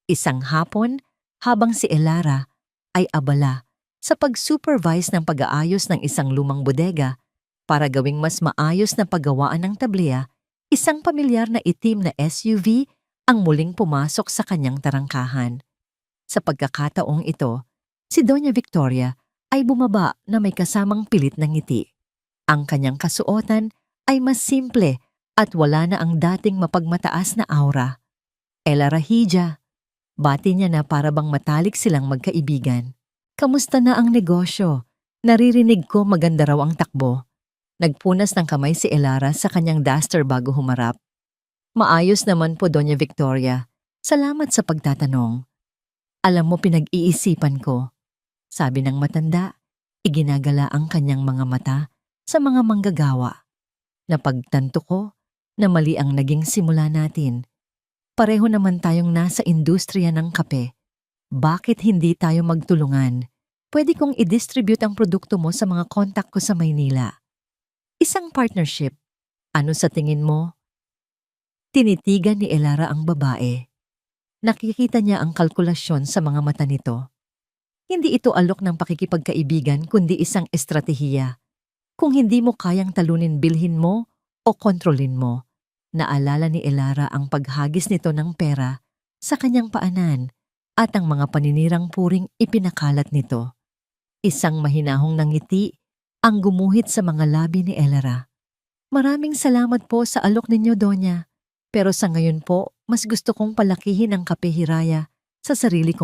S1: Isang hapon, habang si Elara ay abala sa pag-supervise ng pag-aayos ng isang lumang bodega para gawing mas maayos na paggawaan ng tableya, isang pamilyar na itim na SUV ang muling pumasok sa kanyang tarangkahan. Sa pagkakataong ito, si Doña Victoria ay bumaba na may kasamang pilit na ngiti. Ang kanyang kasuotan ay mas simple at wala na ang dating mapagmataas na aura. Elara Hija, bati niya na para bang matalik silang magkaibigan. Kamusta na ang negosyo? Naririnig ko maganda raw ang takbo. Nagpunas ng kamay si Elara sa kanyang duster bago humarap. Maayos naman po, Doña Victoria. Salamat sa pagtatanong. Alam mo, pinag-iisipan ko. Sabi ng matanda, iginagala ang kanyang mga mata sa mga manggagawa. Napagtanto ko na mali ang naging simula natin. Pareho naman tayong nasa industriya ng kape. Bakit hindi tayo magtulungan? Pwede kong i-distribute ang produkto mo sa mga kontak ko sa Maynila. Isang partnership. Ano sa tingin mo? Tinitigan ni Elara ang babae. Nakikita niya ang kalkulasyon sa mga mata nito. Hindi ito alok ng pakikipagkaibigan kundi isang estratehiya. Kung hindi mo kayang talunin, bilhin mo o kontrolin mo. Naalala ni Elara ang paghagis nito ng pera sa kanyang paanan at ang mga paninirang puring ipinakalat nito. Isang mahinahong ngiti ang gumuhit sa mga labi ni Elara. Maraming salamat po sa alok ninyo, Donya. Pero sa ngayon po, mas gusto kong palakihin ang Kape Hiraya sa sarili kong